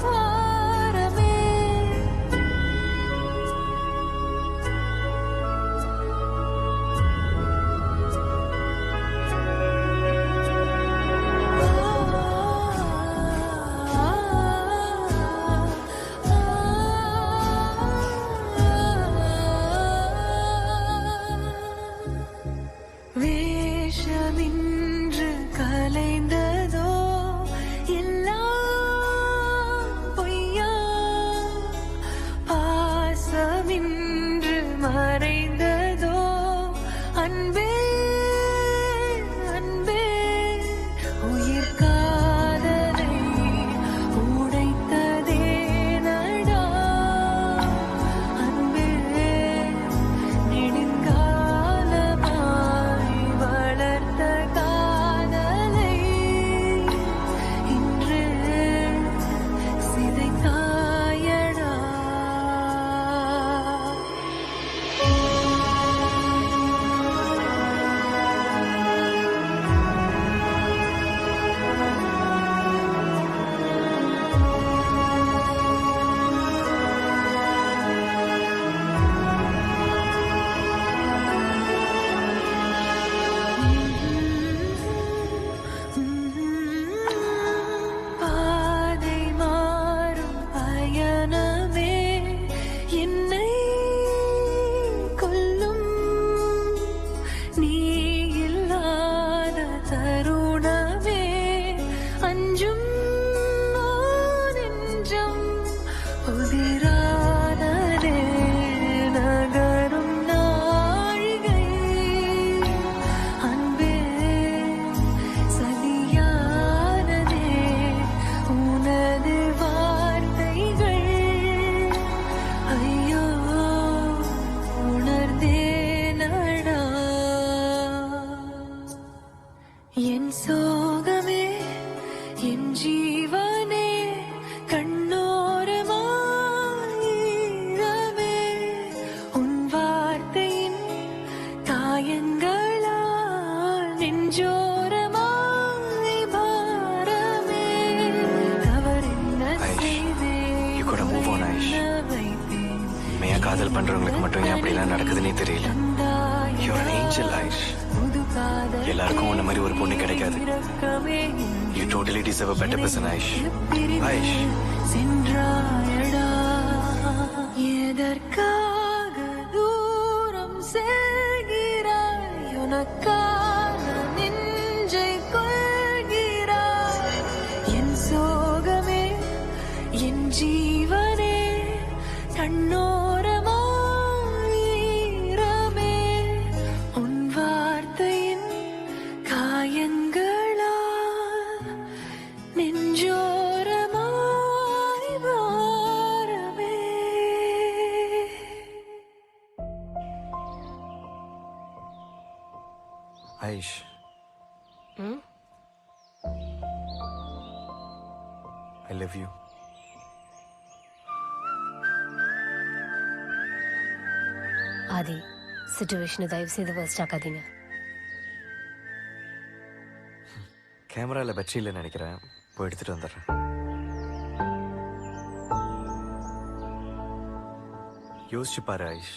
வாரமே காதல் பண்றவங்களுக்கு மட்டும் ஏன் அப்படிலாம் நடக்குதுன்னே தெரியல. You're an angel, Aish. எல்லாருக்கும் உன்ன மாதிரி ஒரு பொண்ணு கிடைக்காது. You totally deserve a better person, Aish. Aish. சென்றாயடா எதற்காக தூரம் செல்கிறாய் உனக்காக நெஞ்சை கொள்கிறாய் என் சோகமே என் ஜீவனே கண்ணோரமாயிரமே உன் வார்த்தையின் காயங்களால் நெஞ்சோரமாய் வாரமே. Aish. I love you. ஆதி சிச்சுவேஷனை தயவு செய்து வேஸ்ட் ஆக்காதீங்க. கேமரால பேட்டரி இல்லைன்னு நினைக்கிறேன். போய் எடுத்துட்டு வந்துடுறேன். யோசிச்சு பாரு Aish.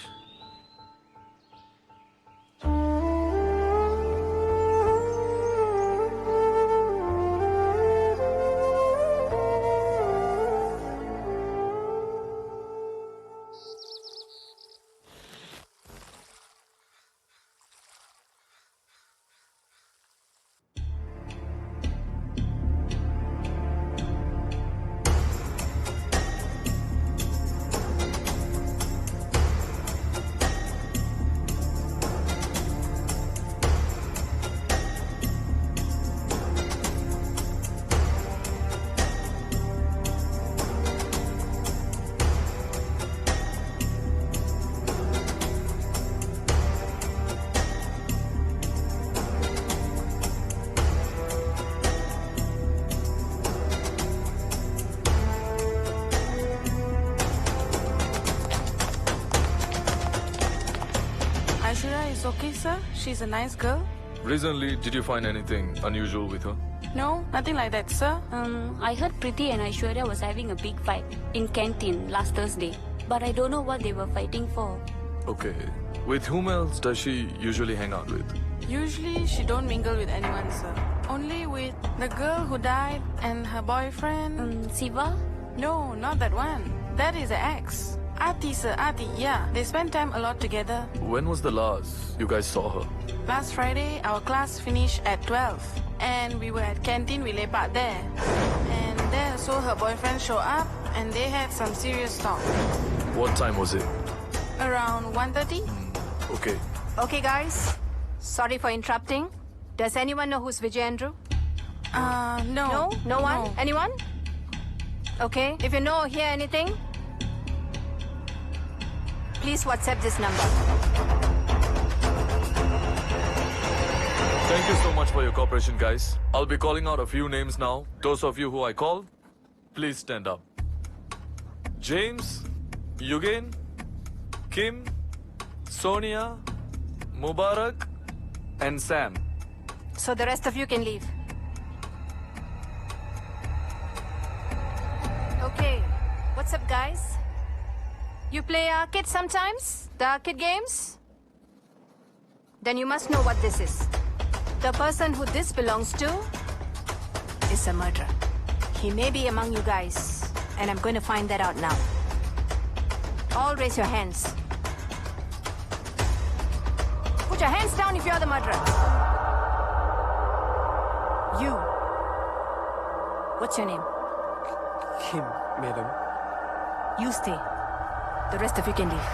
Aishwarya is okay, sir. She's a nice girl. Recently, did you find anything unusual with her? No, nothing like that, sir. I heard Priti and Aishwarya was having a big fight in canteen last Thursday, but I don't know what they were fighting for. Okay. With whom else does she usually hang out with? Usually she don't mingle with anyone, sir. Only with the girl who died and her boyfriend. Siva? No, not that one. That is the ex. Aati, sir, Aati, yeah. They spend time a lot together. When was the last you guys saw her? Last Friday, our class finished at 12. And we were at canteen, we lepak there. And there so her boyfriend show up and they had some serious talk. What time was it? Around 1:30. Okay. Okay, guys. Sorry for interrupting. Does anyone know who's Vijay Andrew? No. No? No one? No. Anyone? Okay. If you know or hear anything, please WhatsApp this number. Thank you so much for your cooperation, guys. I'll be calling out a few names now. Those of you who I called, please stand up. James, Yugen, Kim, Sonia, Mubarak, and Sam. So the rest of you can leave. Okay. What's up, guys? You play arcade sometimes? The arcade games? Then you must know what this is. The person who this belongs to is a murderer. He may be among you guys, and I'm going to find that out now. All raise your hands. Put your hands down if you're the murderer. You. What's your name? Kim, madam. You stay. The rest of you can leave.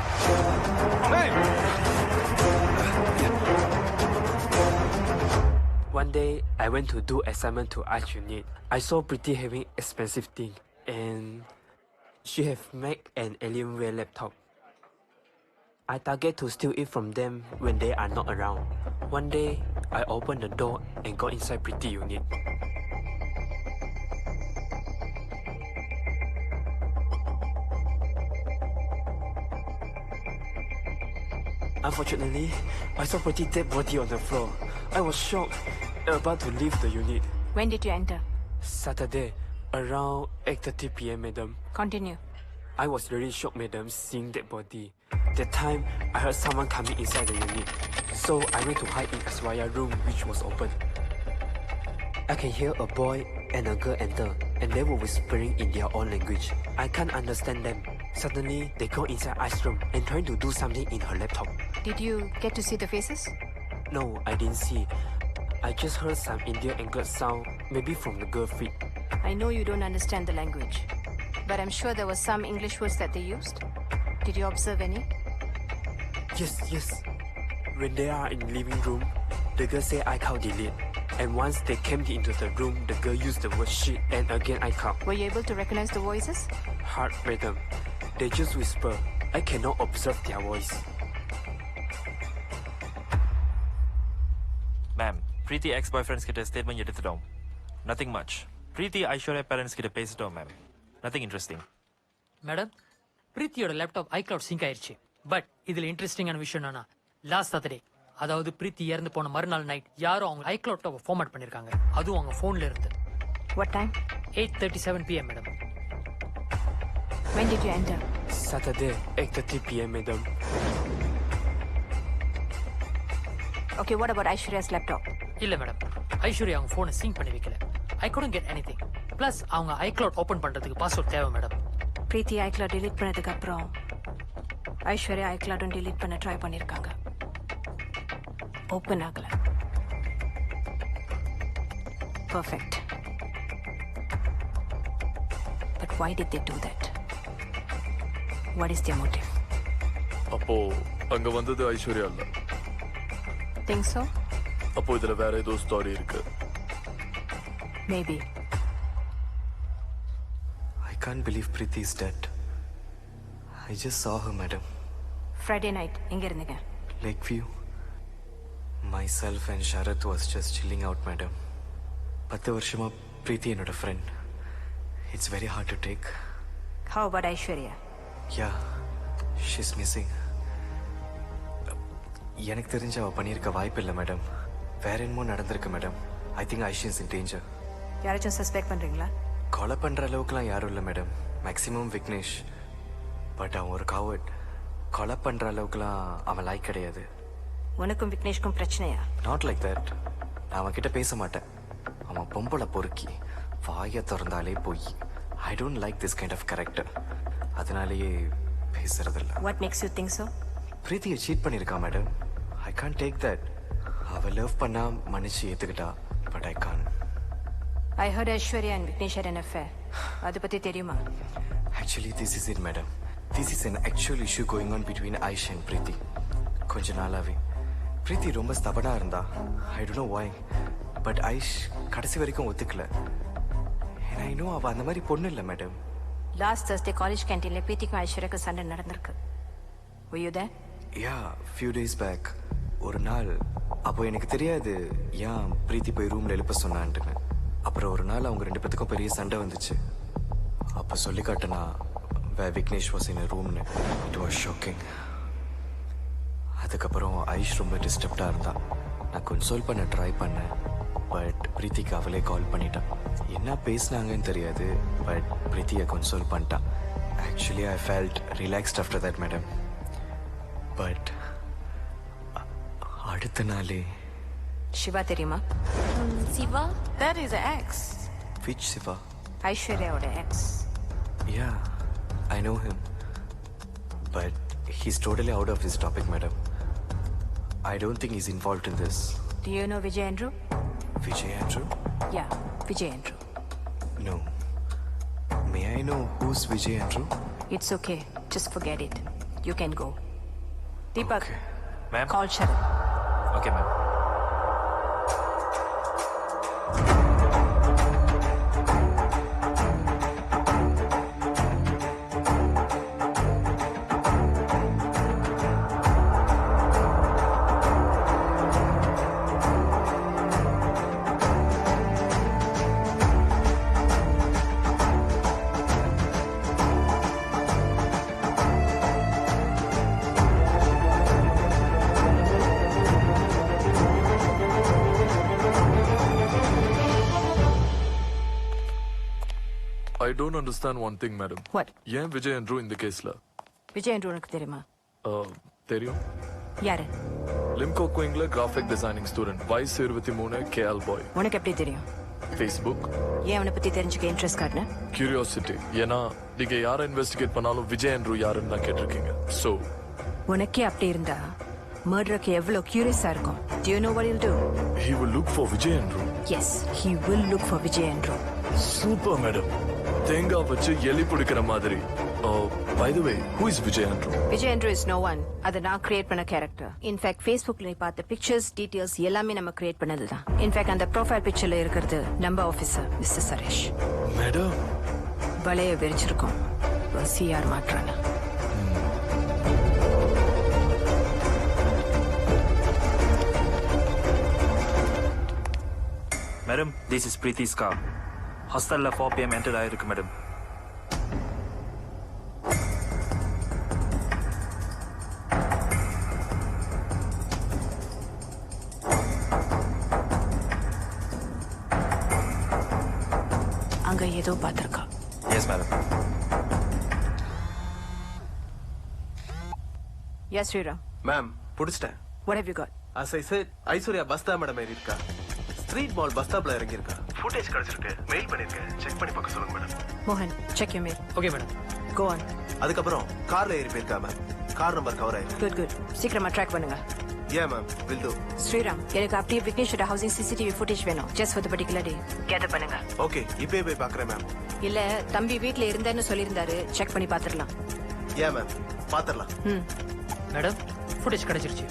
One day, I went to do assignment to art unit. I saw Priti having expensive thing, and she have Mac and Alienware laptop. I target to steal it from them when they are not around. One day, I opened the door and got inside Priti unit. Unfortunately, I saw Priti dead body on the floor. I was shocked and about to leave the unit. When did you enter? Saturday, around 8:30 p.m., madam. Continue. I was very shocked, madam, seeing that body. That time, I heard someone coming inside the unit. So I went to hide in Aswaya room, which was open. I can hear a boy and a girl enter, and they were whispering in their own language. I can't understand them. Suddenly, they go inside I's room and trying to do something in her laptop. Did you get to see the faces? No, I didn't see. I just heard some Indian English sound, maybe from the girl feet. I know you don't understand the language, but I'm sure there were some English words that they used. Did you observe any? Yes. When they are in living room, the girl say I can't delete. And once they came into the room, the girl used the word shit, and again I can't. Were you able to recognize the voices? Hard, madam. They just whisper. I cannot observe their voice. Ma'am, Preeti ex-boyfriends கிட்ட statement எடுத்துட்டோம். Nothing much. Preeti Aishwarya parents கிட்ட பேசிட்டோம் ma'am. Nothing interesting. Madam பிரீத்தியோட laptop iCloud sync ஆயிருச்சு. But இதுல இன்ட்ரெஸ்டிங்கான விஷயம் என்னன்னா லாஸ்ட் சாட்டர்டே, அதாவது பிரீத்தி இறந்து போன மறுநாள் நைட் யாரும் அவங்க ஐக்ளவுட் ஃபார்மேட் பண்ணிருக்காங்க. அதுவும் அவங்க போன்ல இருந்து. What time? 8:37 PM madam. When did you enter? Saturday, 8:30 PM, madam. Okay, what about Aishwarya's laptop? இல்ல மேடம், ஐஸ்வர்யா அவங்க போனை சிங்க் பண்ணி வைக்கல. I couldn't get anything. Plus அவங்க ஐக்ளவுட் ஓபன் பண்றதுக்கு பாஸ்வேர்ட் தேவை மேடம். பிரீத்தி ஐக்ளவுட் delete பண்ணதுக்கு அப்புறம் ஐஸ்வர்யா ஐக்ளவுடும் delete பண்ண ட்ரை பண்ணிருக்காங்க. ஓபன் ஆகல. Perfect. But why did they do that? What is their motive? அப்போ அங்க வந்தது ஐஸ்வர்யா இல்ல. Think so? அப்போ இதுல வேற ஏதோ ஸ்டோரி இருக்கு. Maybe. I can't believe Preeti is dead. I just saw her, madam. Friday night எங்க இருந்தீங்க? Lakeview. Myself and Sharath was just chilling out, madam. 10 வருஷமா Preeti என்னோட friend. It's very hard to take. How about Aishwarya? Yeah, she's missing. எனக்கு தெரிஞ்ச அவ பண்ணியிருக்க வாய்ப்பு இல்லை மேடம். வேற என்னமோ நடந்திருக்கு madam. I think Aishi is in danger. யாராச்சும் சஸ்பெக்ட் பண்றீங்களா? கொலை பண்ற அளவுக்குலாம் யாரும் இல்லை மேடம். மேக்ஸிமம் விக்னேஷ். பட் அவன் ஒரு காவர்ட். கொலை பண்ற அளவுக்குலாம் அவன் லைக் கிடையாது. உனக்கும் விக்னேஷ்க்கும் பிரச்சனையா? Not like that. நான் அவன் கிட்ட பேச மாட்டேன். அவன் பொம்பளை பொறுக்கி வாயை திறந்தாலே போய். I don't like this kind of character. அதனாலேயே பேசுறதில்ல. What makes you think so? பிரீத்தியை சீட் பண்ணியிருக்கான் madam. I can't take that. அவ லவ் பண்ணா மன்னிச்சு ஏத்துக்கிட்டா. But I can't. I heard Aishwarya and Vignesh had an affair. அது பத்தி தெரியுமா? Actually, this is it, madam. This is an actual issue going on between Aish and Preeti. கொஞ்ச நாளாவே பிரீத்தி ரொம்ப ஸ்தபனா இருந்தா. I don't know why. But Aish கடைசி வரைக்கும் ஒத்துக்கல. And I know அவ அந்த மாதிரி பொண்ணு இல்லை மேடம். Last Thursday காலேஜ் கேண்டீன்ல பிரீத்திக்கும் ஐஸ்வர்யாக்கும் சண்டை நடந்திருக்கு. Were you there? Yeah, few days back. ஒரு நாள் அப்போ எனக்கு தெரியாது ஏன் பிரீத்தி போய் ரூம்ல எழுப்ப சொன்னான்ட்டுன்னு. அப்புறம் ஒரு நாள் அவங்க ரெண்டு பேத்துக்கும் பெரிய சண்டை வந்துச்சு. அப்போ சொல்லி காட்டினா விக்னேஷ் வாஸ் இன் ரூம்னு. It was shocking. அதுக்கப்புறம் ஐஷ் ரொம்ப டிஸ்டர்ப்டாக இருந்தா. நான் கன்சோல் பண்ண ட்ரை பண்ணேன். பட் பிரீத்திக்கு அவளே கால் பண்ணிட்டான். என்ன பேசினாங்கன்னு தெரியாது. பட் பிரீத்தியை கன்சோல் பண்ணிட்டான். Actually I felt relaxed after that madam. But அடுத்த நாளே சிவா தெரியுமா? Siva? That is an ex. Which Siva? ஐஸ்வர்யாவோட ex. Yeah, I know him. But he's totally out of this topic, madam. I don't think he's involved in this. Do you know Vijay Andrew? Vijay Andrew? Yeah, Vijay Andrew. No. May I know who's Vijay Andrew? It's okay. Just forget it. You can go. Deepak, Ma'am? call Sharath. Okay, ma'am. I don't understand one thing, madam. What? ஏன் Vijay Andrew இந்த கேஸ்ல? Vijay Andrew உனக்கு தெரியுமா? தெரியும். யாரு? லிம்கோ குயிங்ல graphic designing student, வயசு 23, KL பாய். உனக்கு எப்படி தெரியும்? ஃபேஸ்புக். ஏன் அவனை பத்தி தெரிஞ்சுக்க இன்ட்ரெஸ்ட் காட்டுன? கியூரியாசிட்டி. ஏன்னா நீங்க யாரை இன்வெஸ்டிகேட் பண்ணாலும் விஜய் அண்ட்ரூ யாருன்னு தான் கேட்டிருக்கீங்க. ஸோ உனக்கே அப்படி இருந்தா மர்டருக்கு எவ்வளவு கியூரியஸா இருக்கும். Do you know what he'll do? He will look for Vijay Andrew. Yes, he will look for Vijay Andrew. Super, madam. தேங்காய் வச்சு எலி பிடிக்கிற மாதிரி. By the way, who is Vijay Andrew? Vijay Andrew is no one. அது நான் create பண்ண character. In fact ஃபேஸ்புக்ல நீ பார்த்த பிக்சர்ஸ் டீடைல்ஸ் எல்லாமே நம்ம கிரியேட் பண்ணதுதான். இன்ஃபேக்ட் அந்த ப்ரொஃபைல் பிக்சர்ல இருக்கிறது நம்ம ஆபீசர் மிஸ்டர் சரேஷ். மேடம் வலைய வெறிச்சிருக்கோம். CR மாற்றான. Madam, this is Preeti's car. Hostel 4 PM entered ஆயிருக்கு madam. அங்க ஏதோ பார்த்திருக்கா. Yes madam. Yes, Sriram. Ma'am புடிச்சிட்டேன். What have you got? As I said, Aishwarya bus தான் மேடம் ஏறி இருக்கா. ஸ்ட்ரீட் மால் பஸ் ஸ்டாப்ல இறங்கி இருக்கா. ஃபுட்டேஜ் கிடைச்சிருக்கு. மெயில் பண்ணிருக்கேன். செக் பண்ணி பார்க்க சொல்லுங்க மேடம். மோகன், check your mail. Okay, madam. Go on. அதுக்கப்புறம் கார்ல ஏறி போயிருக்கா மேம். கார் நம்பர் கவர் ஆயிருக்கு. Good, good. சீக்கிரமா ட்ராக் பண்ணுங்க. Yeah ma'am, will do. Sriram, எனக்கு அப்படியே விக்னேஷோட ஹவுசிங் சிசிடிவி ஃபுட்டேஜ் வேணும். Just for the particular day. Gather பண்ணுங்க. ஓகே, இப்பவே போய் பார்க்கறேன் மேம். இல்ல, தம்பி வீட்ல இருந்தேன்னு சொல்லியிருந்தாரு. செக் பண்ணி பாத்துறலாம். Yeah மேம், பாத்துறலாம். மேடம், ஃபுட்டேஜ் கிடைச்சிருச்சு.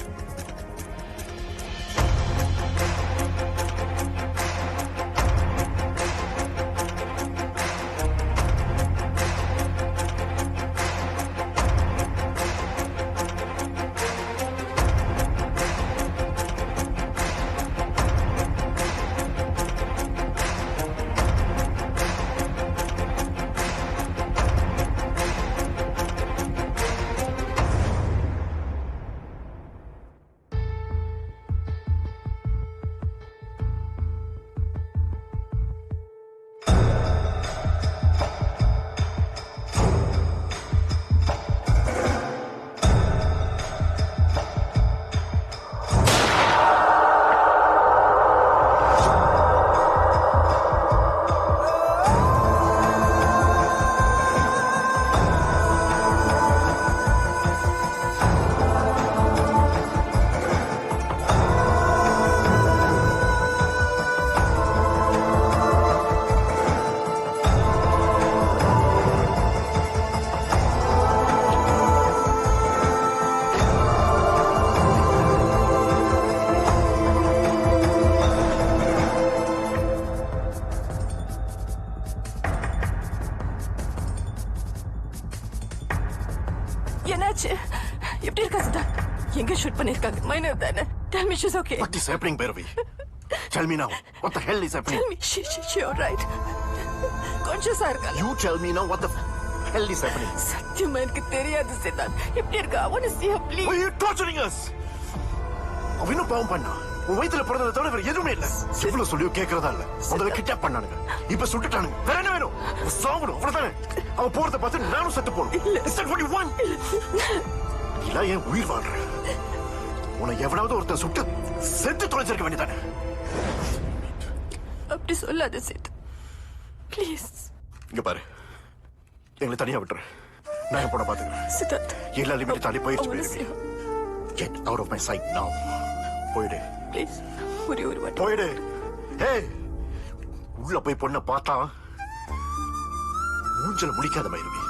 என்னாச்சு? எப்படி இருக்கா சித்தார்த்? எங்க ஷூட் பண்ணிருக்காங்க? மைனர் தானே? Tell me she's okay. What is happening, Bhairavi? Tell me now. What the hell is happening? Tell me she all right. Conscious-ஆ இருக்கா? You tell me now what the hell is happening? சத்தியமா எனக்கு தெரியாது சித்தார்த். எப்படி இருக்கா? I want to see her please. Why are you torturing us? அவ இன்னும் பாவம் பண்ணா. உன் வயித்துல பிறந்ததை தவிர வேற எதுவுமே இல்ல. எவ்வளவு சொல்லியோ கேட்கறதா இல்ல. முதல்ல கிட்னாப் பண்ணானுங்க. இப்ப சுட்டுட்டானுங்க. வேற என்ன வேணும்? சாவணும். அவ்வளவுதானே. அவ போறத பார்த்து நானும் செத்து போகணும். Is that what you want? இல்ல ஏன் உயிர் வாழ்ற? உன்னை எவனாவது ஒருத்தன் சுட்டு செத்து தொலைச்சிருக்க வேண்டியதானே. அப்படி சொல்லாத சித். ப்ளீஸ். இங்க பாரு. எங்களை தனியா விட்டுரு. நான் போட பாத்துக்கிறேன். சித்தார்த். எல்லா லிமிட் தாண்டி போயிடுச்சு. Get out of my sight now. போயிடு. ப்ளீஸ். ஒரே ஒரு வாட்டி. போயிடு. ஏய். உள்ள போய் பொண்ணை பார்த்தா மூஞ்சல முடிக்காத பைரவி.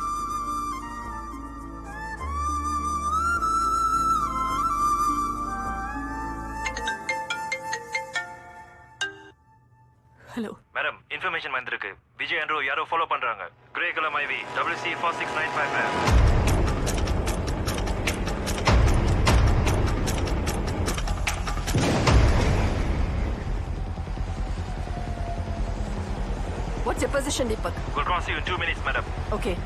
ஹலோ மேடம், இன்ஃபர்மேஷன் வந்திருக்கு. விஜய் அண்ட்ரூ யாரோ ஃபாலோ பண்றாங்க. கிரே கலர் மைவி WC4695. What's your position, Deepak? We'll cross you in 2 minutes, madam. Okay.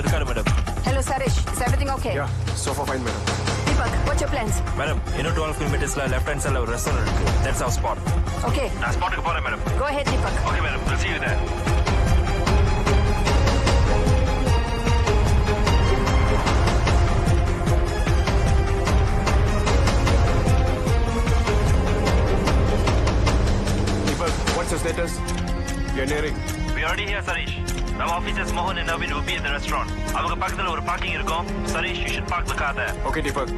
இருக்காரு madam. Hello, Sarish. Is everything okay? Yeah, so far fine, madam. Deepak, what's your plans? Madam இன்னும் 12 கிலோமீட்டர்ஸ்ல left hand சைடுல ஒரு restaurant இருக்கு. That's our spot. Okay. நான் ஸ்பாட்டுக்கு போறேன் madam. Go ahead, Deepak. Okay madam. We'll see you there. Deepak, what's your status? You're nearing. We already here, Sarish. Our officers Mohan and Navin will be at the restaurant. அவங்க பக்கத்துல ஒரு parking இருக்கும். Sarish, you should park the car there. Okay, Deepak.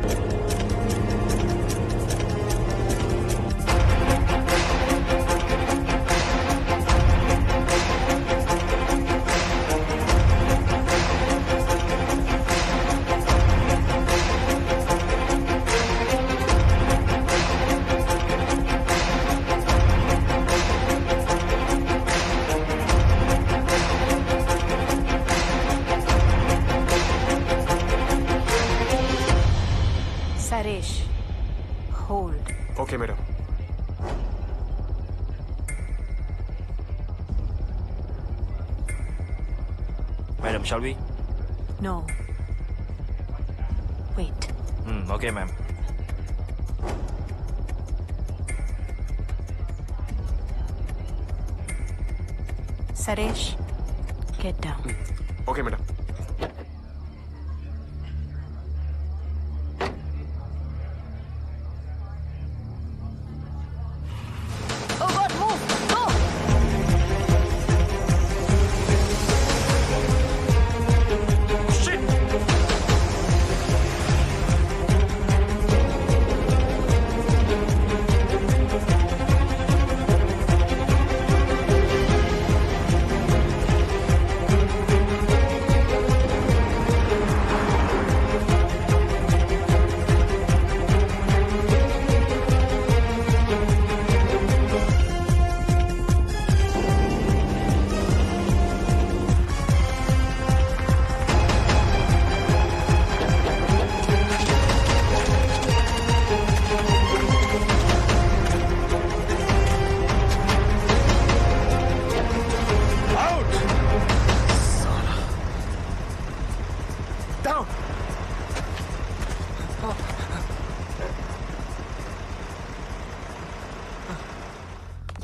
Sarish, hold. Okay, madam. Madam, shall we? No. Wait. Okay, ma'am. Sarish, get down. Okay, madam. Oh God, move! Go! Shit! Down!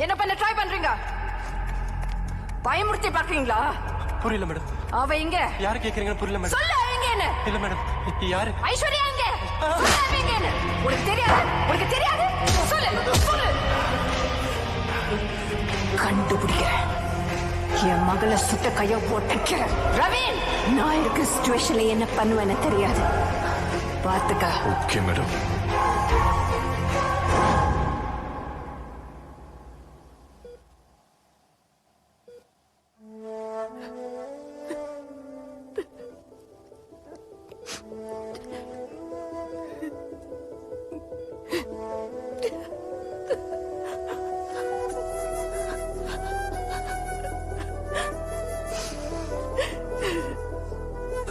என்ன பண்ண try பண்றீங்க? பயமுறுத்தி பாக்குறீங்களா? புரியல madam. அவ இங்க. யாரு கேக்குறீங்கன்னு புரியல மேடம். சொல்ல அவங்க என்ன? இல்ல மேடம். யாரு? ஐஸ்வர்யா இங்க. சொல்ல அவங்க என்ன? உனக்கு தெரியாது? உனக்கு தெரியாது? சொல்லு, சொல்லு. கண்டுபிடிக்கிறேன். என் மகளை சுட்ட கைய போட்டுக்கிறேன். ரவீன், நான் இருக்க சிச்சுவேஷன்ல என்ன பண்ணுவேன்னு தெரியாது. பாத்துக்க. Okay, madam.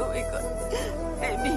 Oh my God. Andy.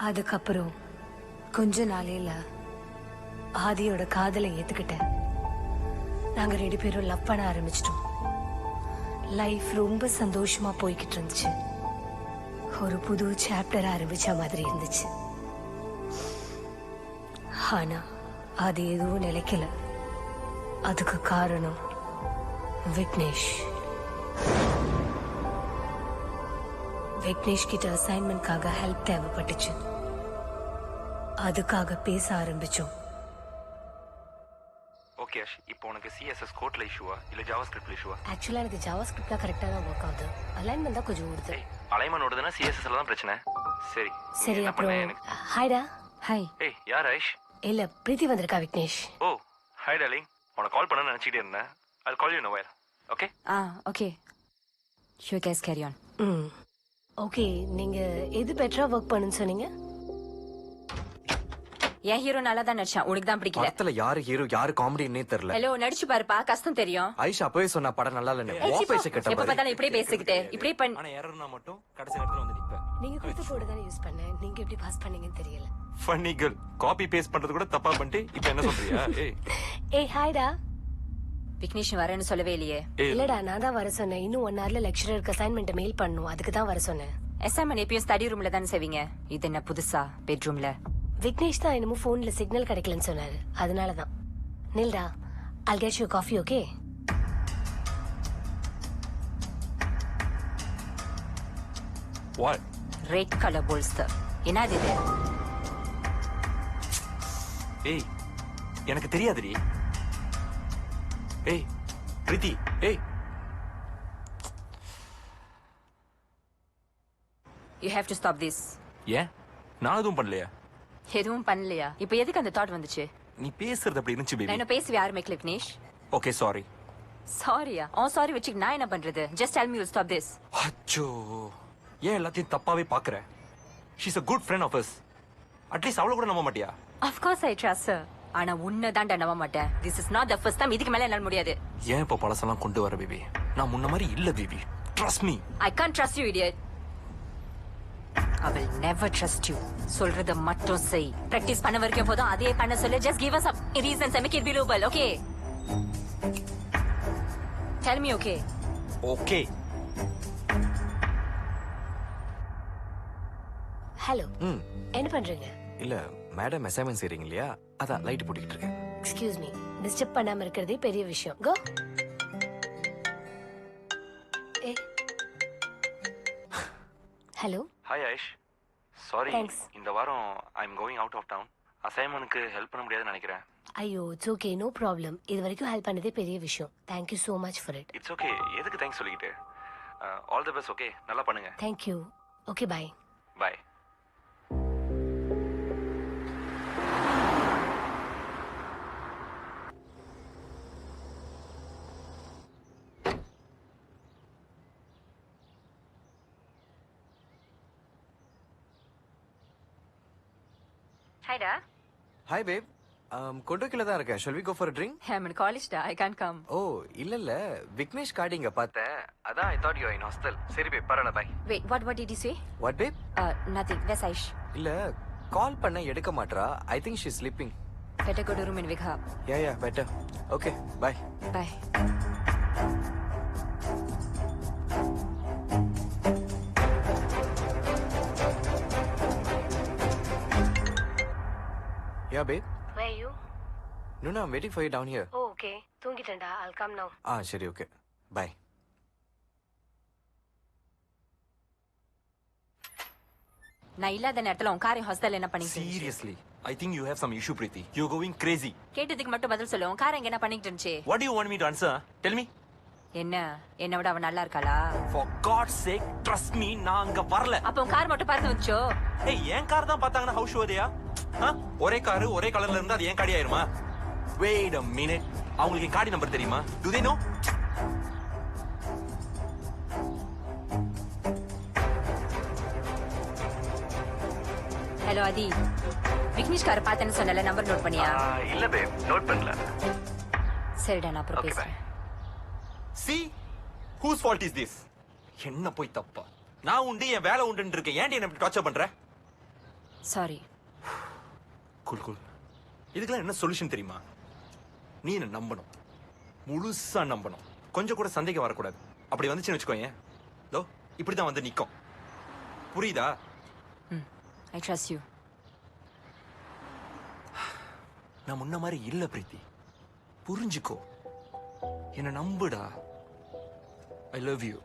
அதுக்கப்புறம் கொஞ்ச நாளையில ஆதியோட காதலை ஏத்துக்கிட்டேன். நாங்க 2 பேரும் லவ் பண்ண ஆரம்பிச்சிட்டோம். லைஃப் ரொம்ப சந்தோஷமா போய்கிட்டு இருந்துச்சு. ஒரு புது சாப்டர் ஆரம்பிச்ச மாதிரி இருந்துச்சு. ஆனா அது எதுவும் நிலைக்கல. அதுக்கு காரணம் விக்னேஷ். விக்னேஷ் கிட்ட அசைன்மெண்ட்காக ஹெல்ப் தேவைப்பட்டுச்சு. அதுக்காக பேச ஆரம்பிச்சோம். ஓகே அஷ், இப்போ உனக்கு சிஎஸ்எஸ் கோட்ல இஷ்யூவா இல்ல ஜாவாஸ்கிரிப்ட்ல இஷ்யூவா? ஆக்சுவலா எனக்கு ஜாவாஸ்கிரிப்ட் தான் கரெக்டா தான் ஒர்க் ஆகுது. அலைன்மெண்ட் தான் கொஞ்சம் ஓடுது. அலைன்மெண்ட் ஓடுதுன்னா சிஎஸ்எஸ்ல தான் பிரச்சனை. சரி சரி அப்புறம் ஹாய்டா. ஹாய். ஏய் யார் ஐஷ்? இல்ல பிரீத்தி வந்திருக்கா விக்னேஷ். ஓ ஹாய் டார்லிங், உனக்கு கால் பண்ண நினைச்சிட்டே இருந்தேன். I'll call you in a while. Okay? Okay. You guys carry on. Okay, நீங்க எது பெட்டரா ஒர்க் பண்ணுன்னு சொன்னீங்க? என் ஹீரோ நல்லா தான் நடிச்சான், உனக்கு தான் பிடிக்கல. படத்துல யாரு ஹீரோ யாரு காமெடின்னே தெரியல. ஹலோ, நடிச்சு பாருப்பா, கஷ்டம் தெரியும். ஐஷா அப்பவே சொன்னா படம் நல்லா இல்லன்னு. எப்ப பார்த்தாலும் இப்படியே பேசிக்கிட்டு இப்படியே பண்ண. ஆனா எரர்னா மட்டும் கடைசி நேரத்துல வந்து நிப்பேன். நீங்க கொடுத்த கோட் தான் யூஸ் பண்ணேன். நீங்க எப்படி பாஸ் பண்ணீங்கன்னு தெரியல. ஃபன்னி கேர்ள், காப்பி பேஸ்ட் பண்றது கூட தப்பா பண்ணிட்டு இப்போ என்ன சொல்றியா? ஏய் ஹாய்டா. விக்னேஷ் வரேன்னு சொல்லவே இல்லையே. இல்லடா, நான் தான் வர சொன்னேன். இன்னும் 1 hourல லெக்சரருக்கு அசைன்மெண்ட் மெயில் பண்ணனும். அதுக்கு தான் வர சொன்னேன். அசைன்மெண்ட் எப்பயும் ஸ்டடி ரூம்ல தானே செய்வீங்க. இது என்ன புதுசா பெட்ரூம்ல? விக்னேஷ் தான் என்னமோ போன்ல சிக்னல் கிடைக்கலன்னு சொன்னாரு. அதனால தான். நில்டா, I'll get you a coffee, okay? What? Red color bolster. என்னது இது? ஏய் எனக்கு தெரியாதுடி. ஏய் பிரீத்தி, ஏய். You have to stop this. ஏன்? நான் எதுவும் பண்ணலையா? எதுவும் பண்ணலையா? இப்போ எதுக்கு அந்த தாட் வந்துச்சு? நீ பேசுறது அப்படி இருந்துச்சு பேபி. நான் பேசி ஆரம்பிக்கல விக்னேஷ். Okay sorry. சாரியா? சாரி வச்சு நான் என்ன பண்றது? Just tell me you'll stop this. அச்சோ, ஏன் எல்லாத்தையும் தப்பாவே பாக்குற? She's a good friend of us. At least அவளை கூட நம்ப மாட்டியா? Of course I trust her. ஆனா உன்னை தான்டா நம்ப மாட்டேன். This is not the first time. இதுக்கு மேல என்னால முடியாது. ஏன் இப்ப பழசெல்லாம் கொண்டு வர பேபி? நான் முன்ன மாதிரி இல்ல baby. Trust me. I can't trust you, idiot. I will never trust you. சொல்றத மட்டும் செய். பிராக்டீஸ் பண்ண வரைக்கும் போதும் அதே பண்ண சொல்லு. Just give us some reasons and make it believable, okay? Tell me, okay? Okay. Hello. என்ன பண்றீங்க? இல்ல மேடம் அசைன்மெண்ட் செய்றீங்க இல்லையா, அதான் லைட் போட்டுக்கிட்டு இருக்கேன். எக்ஸ்கியூஸ் மீ, டிஸ்டர்ப் பண்ணாம இருக்கிறதே பெரிய விஷயம். Go. Hello. Hi Aish, sorry Thanks. இந்த வாரம் I am going out of town. அசைன்மெண்ட்க்கு ஹெல்ப் பண்ண முடியாதுன்னு நினைக்கிறேன். ஐயோ, இட்ஸ் ஓகே, நோ ப்ராப்ளம். இது வரைக்கும் ஹெல்ப் பண்ணதே பெரிய விஷயம். Thank you so much for it. It's okay. எதுக்கு தேங்க்ஸ் சொல்லிக்கிட்டு? All the best. ஓகே, நல்லா பண்ணுங்க. Thank you. Okay, bye. Bye. ஹாய்டா. Hi babe. கொண்டோக்கில தான் இருக்கேன். Shall we go for a drink? I'm in college da. I can't come. ஓ இல்ல Vignesh card இங்க பார்த்தேன். அதான் I thought you are in hostel. சரி பேப், பரவாயில்ல by. Wait, what did you say? What babe? Nothing. Where's Aish? இல்ல கால் பண்ண எடுக்க மாட்றா. I think she's sleeping. Better go to room and wake her up. Yeah, better. Okay, bye. Bye. Yeah babe. Where are you? No, I'm waiting for you down here. Oh, okay. தூங்கிட்டேன்டா. I'll come now. சரி okay. Bye. நான் இல்லாத நேரத்துல உன் காரை hostel என்ன பண்ணிட்டு இருந்துச்சு? Seriously, I think you have some issue, Preeti. You're going crazy. கேட்டதுக்கு மட்டும் பதில் சொல்லு. உன் காரை எங்க என்ன பண்ணிட்டு இருந்துச்சு? What do you want me to answer? Tell me. என்ன விட அவ நல்லா இருக்காளா? For God's sake, trust me, நான் அங்க வரல. அப்ப உன் கார் மட்டும் பார்த்து வந்துச்சோ? ஏய், என் கார் தான் பார்த்தாங்கன்னா ஹவுஸ் ஷோதையா? ஒரே காரு ஒரே கலர்ல இருந்தா அது ஏன் காடி ஆயிருமா? Wait a minute. அவங்களுக்கு காடி நம்பர் தெரியுமா? Do they know? ஹலோ ஆதி, விக்னேஷ் காரை பார்த்தேன்னு சொன்னல, நம்பர் நோட் பண்ணியா? இல்ல பேப், நோட் பண்ணல. சரிடா, நான் அப்புறம் பேசுறேன். See, whose fault is this? என்ன போய் தப்பா? நான் உண்டு, என் வேலை உண்டுன்னு இருக்கேன். ஏன்டி என்ன இப்படி டார்ச்சர் பண்ற? சாரி. Cool cool. இதுக்கெல்லாம் என்ன சொல்யூஷன் தெரியுமா? நீ என்ன நம்பணும், முழுசா நம்பணும். கொஞ்சம் கூட சந்தேகம் வரக்கூடாது. அப்படி வந்துச்சுன்னு வச்சுக்கோயேன், இதோ இப்படிதான் வந்து நிக்கும். புரியுதா? I trust you. நான் முன்ன மாதிரி இல்ல பிரீத்தி, புரிஞ்சுக்கோ. என்ன நம்புடா. I love you.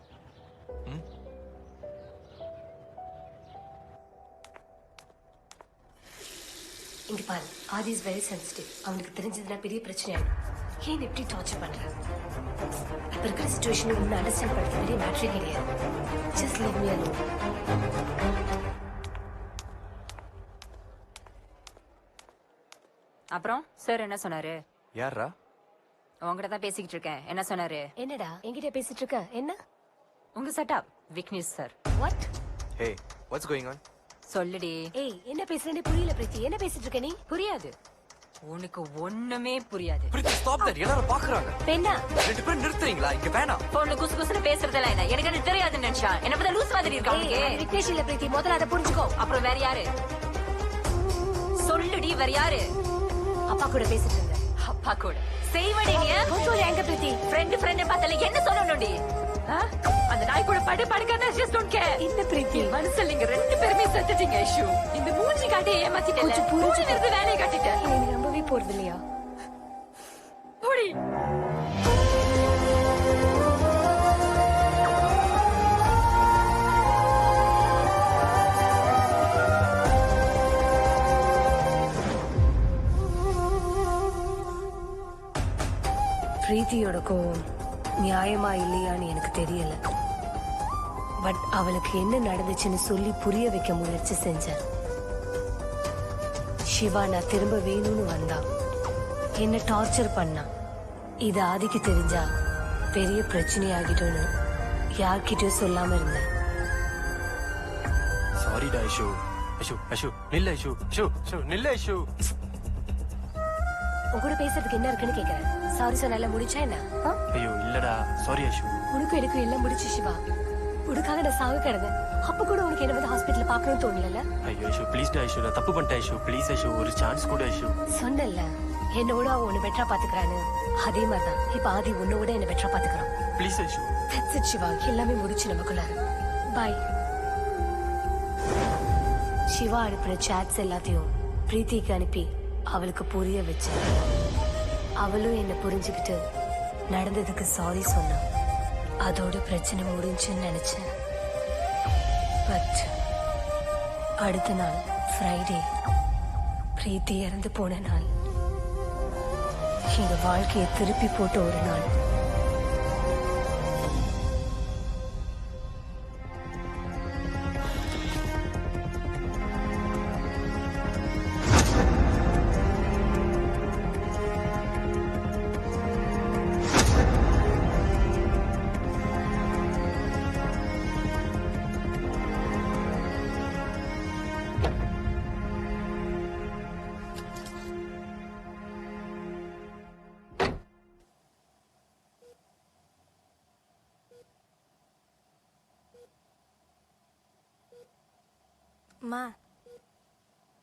இங்க பாரு, ஆதி இஸ் வெரி சென்சிட்டிவ். அவனுக்கு தெரிஞ்சதுன்னா பெரிய பிரச்சனை ஆயிடும். ஏன் எப்படி டார்ச்சர் பண்ற? இப்ப இருக்கிற சிச்சுவேஷன் ஒன்னு அண்டர்ஸ்டாண்ட் பண்ற பெரிய மேட்ரே கிடையாது. Just leave me alone. அப்புறம் சார் என்ன சொன்னாரு? யாரா? உங்ககிட்ட தான் பேசிக்கிட்டு இருக்கேன். என்ன சொன்னாரு? என்னடா என்கிட்ட பேசிட்டு இருக்க? என்ன உங்க setup Vignesh sir. What? Hey, what's going on? சொல்லுடி. ஏய், என்ன பேசுறேன்னு புரியல பிரீத்தி. என்ன பேசிட்டு இருக்க நீ? புரியாது. உனக்கு ஒண்ணுமே புரியாது. பிரீத்தி ஸ்டாப் தட். எல்லாரும் பாக்குறாங்க. பெண்ணா, ரெண்டு பேரும் நிறுத்துறீங்களா? இங்க வேணாம். போன்ல குசு குசுன்னு பேசுறதெல்லாம் என்ன? எனக்கு என்ன தெரியாதுன்னு நினைச்சா? என்ன பத்தி லூஸ் மாதிரி இருக்கா உனக்கு? விக்னேஷ் இல்ல பிரீத்தி, முதல்ல அதை புரிஞ்சுக்கோ. அப்புறம் வேற யாரு? சொல்லுடி, வேற யாரு? அப்பா கூட பேசிட்டு இருந்த. அப்பா கூட செய்வடி நீ? எங்க பிரீத்தி? ஃப்ரெண்ட் பார்த்தல என்ன சொல்லணும்டி? அந்த நாய் கூட படுக்காத. Just don't care. இந்த பிரீத்தி மனசுல நீங்க ரெண்டு பேருமே செத்துட்டீங்க. ஐஷு, இந்த மூஞ்சி காட்டி ஏமாத்திட்டல. மூஞ்சி நிறுத்து, வேலையை காட்டிட்ட. எனக்கு நம்பவே போறது இல்லையா? போடி. பிரீத்தியோட கோவம் நியாயமா இல்லையான்னு எனக்கு தெரியல. பட் அவளுக்கு என்ன நடந்துச்சுன்னு சொல்லி புரிய வைக்க முயற்சி செஞ்சேன். சிவா நான் திரும்ப வேணும்னு வந்தா, என்ன டார்ச்சர் பண்ணா. இது ஆதிக்கு தெரிஞ்சா பெரிய பிரச்சனை ஆகிட்டோன்னு யார்கிட்டயும் சொல்லாம இருந்தேன். சாரிடா ஐஷு. ஐஷு ஐஷு நில்ல. ஐஷு ஐஷு ஐஷு நில்ல. ஐஷு உன் கூட பேசுறதுக்கு என்ன இருக்குன்னு கேக்குறேன். சாரி சொன்னால முடிச்சா என்ன? ஐயோ இல்லடா, சாரி ஐஷு. உனக்கும் எனக்கும் எல்லாம் முடிச்சு சிவா. உனக்காக நான் சாக கிடந்தேன். அப்ப கூட உனக்கு என்ன வந்து ஹாஸ்பிட்டல் பாக்கணும்னு தோணல? ஐயோ ஐஷு ப்ளீஸ்டா ஐஷு, நான் தப்பு பண்ணிட்டேன் ஐஷு. ப்ளீஸ் ஐஷு, ஒரு சான்ஸ் கூட ஐஷு. சொன்னல என்னோட அவன் உன்னை பெட்டரா பாத்துக்கிறான்னு. அதே மாதிரிதான் இப்ப ஆதி உன்னோட என்ன பெட்டரா பாத்துக்கிறான். Please Aishu. That's it Siva, எல்லாமே முடிச்சு நமக்குள்ளார. பாய். சிவா அனுப்பின சாட்ஸ் எல்லாத்தையும் பிரீத்திக்கு அனுப்பி அவளுக்கு புரிய வச்சேன். அவளும் என்ன புரிஞ்சுக்கிட்டு நடந்ததுக்கு சாரி சொன்னா. அதோட பிரச்சனை முடிஞ்சுன்னு நினைச்சேன். பட் அடுத்த நாள் ஃப்ரைடே பிரீத்தி இறந்து போன நாள். எங்க வாழ்க்கையை திருப்பி போட்ட ஒரு நாள்.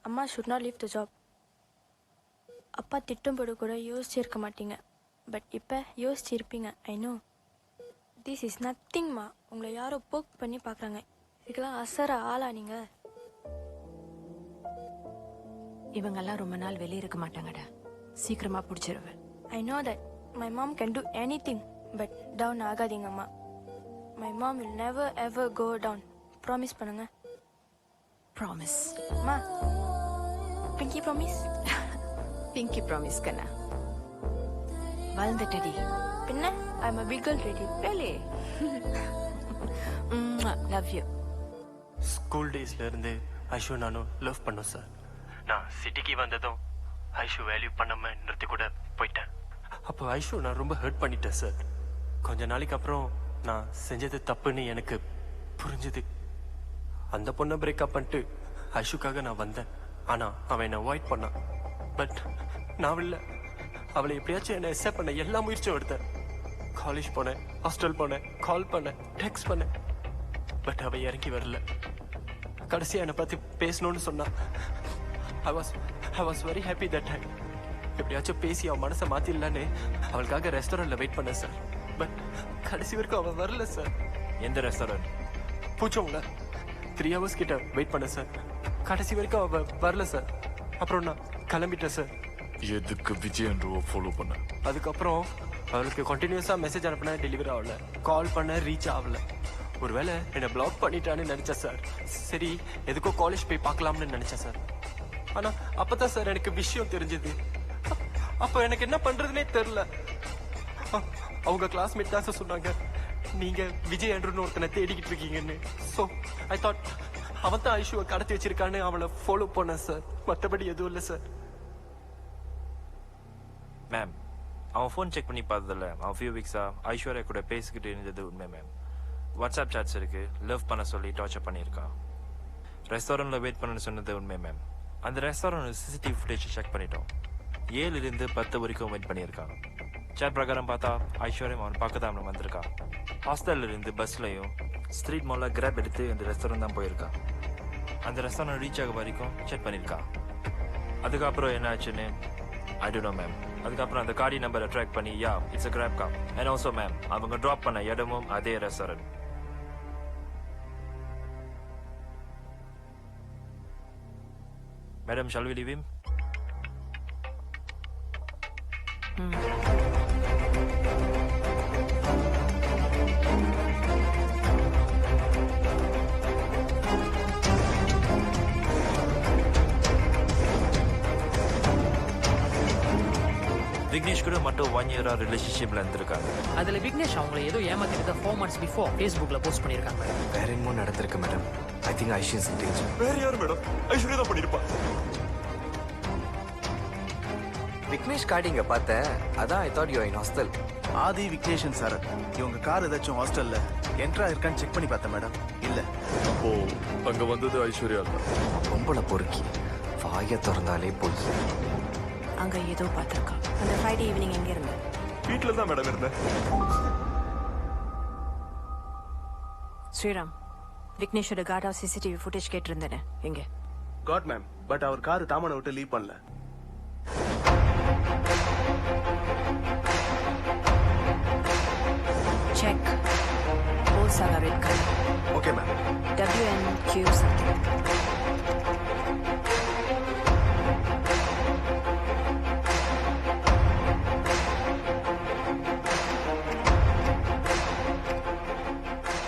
அம்மா should not leave the job. அப்பா திட்டும்போது கூட யோசிச்சிருக்க மாட்டீங்க. பட் இப்போ யோசிச்சிருப்பீங்க. I know. திஸ் இஸ் நத்திங்மா. உங்களை யாரோ போக் பண்ணி பார்க்குறாங்க. இதுக்கெல்லாம் அசர ஆளா நீங்க? இவங்கெல்லாம் ரொம்ப நாள் வெளியே இருக்க மாட்டாங்கடா. சீக்கிரமா பிடிச்சிருவேன். I know that my mom can do anything. But down ஆகாதீங்கம்மா. My mom will never ever go down. Promise பண்ணுங்க. ப்ராமிஸ். அம்மா, பிங்கி ப்ராமிஸ். பிங்கி ப்ராமிஸ் கண்ணா. வாழ்ந்துட்டடி. பின்ன I am a big girl ready. Really? Love you. School டேஸ்ல இருந்து ஐஷு நானும் love பண்ணோம் சார். நான் சிட்டிக்கு வந்ததும் ஐஷு வேல்யூ பண்ணாம நிறுத்தி கூட போயிட்டேன். அப்போ ஐஷு நான் ரொம்ப ஹர்ட் பண்ணிட்டேன் சார். கொஞ்ச நாளைக்கு அப்புறம் நான் செஞ்சது தப்புன்னு எனக்கு புரிஞ்சுது. அந்த பொண்ணை பிரேக்கப் பண்ணிட்டு ஐஷுக்காக நான் வந்தேன். ஆனா அவன் என்னை அவாய்ட் பண்ணான். பட் நான் இல்லை, அவளை எப்படியாச்சும் என்னை அக்செப்ட் பண்ண எல்லா முயற்சியும் எடுத்தேன். காலேஜ் போனேன், ஹாஸ்டல் போனேன், கால் பண்ணேன், டெக்ஸ்ட் பண்ணேன். பட் அவ இறங்கி வரல. கடைசியா என்னை பத்தி பேசணும்னு சொன்னா I was very happy that time. எப்படியாச்சும் பேசி அவன் மனசை மாத்திடலான்னு அவளுக்காக ரெஸ்டாரண்ட்ல வெயிட் பண்ணேன் சார். பட் கடைசி வரைக்கும் அவன் வரல சார். எந்த ரெஸ்டாரண்ட்? பூச்சோங்கள 3 hours கிட்ட வெயிட் பண்ணேன் சார். கடைசி வரைக்கும் அவ வரல சார். அப்புறம் நான் கிளம்பிட்டேன் சார். எதுக்கு விஜய் அன்றுவை ஃபாலோ பண்ண? அதுக்கப்புறம் அவளுக்கு கண்டினியூஸா மெசேஜ் அனுப்பினா டெலிவரி ஆகல, கால் பண்ண ரீச் ஆகல. ஒருவேளை என்னை பிளாக் பண்ணிட்டான்னு நினைச்சேன் சார். சரி எதுக்கோ காலேஜ் போய் பார்க்கலாம்னு நினைச்சேன் சார். ஆனா அப்பதான் சார் எனக்கு விஷயம் தெரிஞ்சது. அப்ப எனக்கு என்ன பண்றதுனே தெரியல. அவங்க கிளாஸ்மேட் தான் சார் சொன்னாங்க, நீங்க விஜய் ஆண்ட்ரூன்னு ஒருத்தனை தேடிக்கிட்டு இருக்கீங்கன்னு. ஸோ ஐ தாட் அவன் தான் ஐஷுவை கடத்தி வச்சிருக்கான்னு அவளை ஃபாலோ பண்ணேன் சார். மற்றபடி எதுவும் இல்லை சார். மேம், அவன் ஃபோன் செக் பண்ணி பார்த்ததில்ல. அவன் ஃபியூ வீக்ஸா ஐஸ்வர்யா கூட பேசிக்கிட்டு இருந்தது உண்மை மேம். வாட்ஸ்அப் சாட்ஸ் இருக்கு, லவ் பண்ண சொல்லி டார்ச்சர் பண்ணியிருக்கான். ரெஸ்டாரண்ட்ல வெயிட் பண்ணணும்னு சொன்னது உண்மை மேம். அந்த ரெஸ்டாரண்ட் சிசிடிவி ஃபுட்டேஜ் செக் பண்ணிட்டோம். 7 to 10 வரைக்கும் வெயிட் பண்ணியிருக்கான். சாட் பிரகாரம் பார்த்தா ஐஸ்வர்யம் அவன் பார்க்க தான் அவன் வந்திருக்கான். ஹாஸ்டல்ல இருந்து பஸ்லையும் ஸ்ட்ரீட் மால்ல கிராப் எடுத்து அந்த ரெஸ்டாரண்ட் தான் போயிருக்கான். அந்த ரெஸ்டாரண்ட் ரீச் ஆக வரைக்கும் செக் பண்ணியிருக்கான். அதுக்கப்புறம் என்ன ஆச்சுன்னு ஐ டோன்ட் நோ மேம். அதுக்கப்புறம் அந்த கார்டி நம்பரை ட்ராக் பண்ணி yeah it's a Grab car. And also ma'am அவங்க ட்ராப் பண்ண இடமும் அதே restaurant. Madam, shall we leave him? Vignesh கூட மட்டும் 1 year ரிலேஷன்ஷிப்ல இருந்திருக்காங்க. அதுல விக்னேஷ் அவங்களை ஏதோ ஏமாத்திட்டு 4 months before Facebookல போஸ்ட் பண்ணிருக்காங்க. வேற என்னமோ நடந்திருக்கு madam. I think Aishu is in danger. வேற யார் மேடம்? ஐஸ்வர்யா தான் பண்ணிருப்பா. விக்னேஷ் கார்டு இங்க பார்த்தேன். அதான் I thought you in hostel. Aadhi விக்னேஷன் சார் இவங்க கார் ஏதாச்சும் ஹாஸ்டல்ல என்ட்ரா இருக்கான்னு செக் பண்ணி பார்த்தேன் மேடம். இல்ல. அப்போ அங்க வந்தது ஐஸ்வர்யா இல்ல. பொம்பளை பொறுக்கி வாய திறந்தாலே போய் அங்க ஏதோ பார்த்திருக்கா. அந்த ஃப்ரைடே ஈவினிங் எங்க இருந்த? வீட்ல தான் மேடம் இருந்தேன். ஸ்ரீராம், விக்னேஷோட கார்ட் ஹவுஸ் சிசிடிவி ஃபுட்டேஜ் கேட்டிருந்தேனே எங்க? காட் மேம், பட் அவர் கார் தாமனை விட்டு லீவ் பண்ணல. Check Osaka red car. Okay ma'am. WNQ something.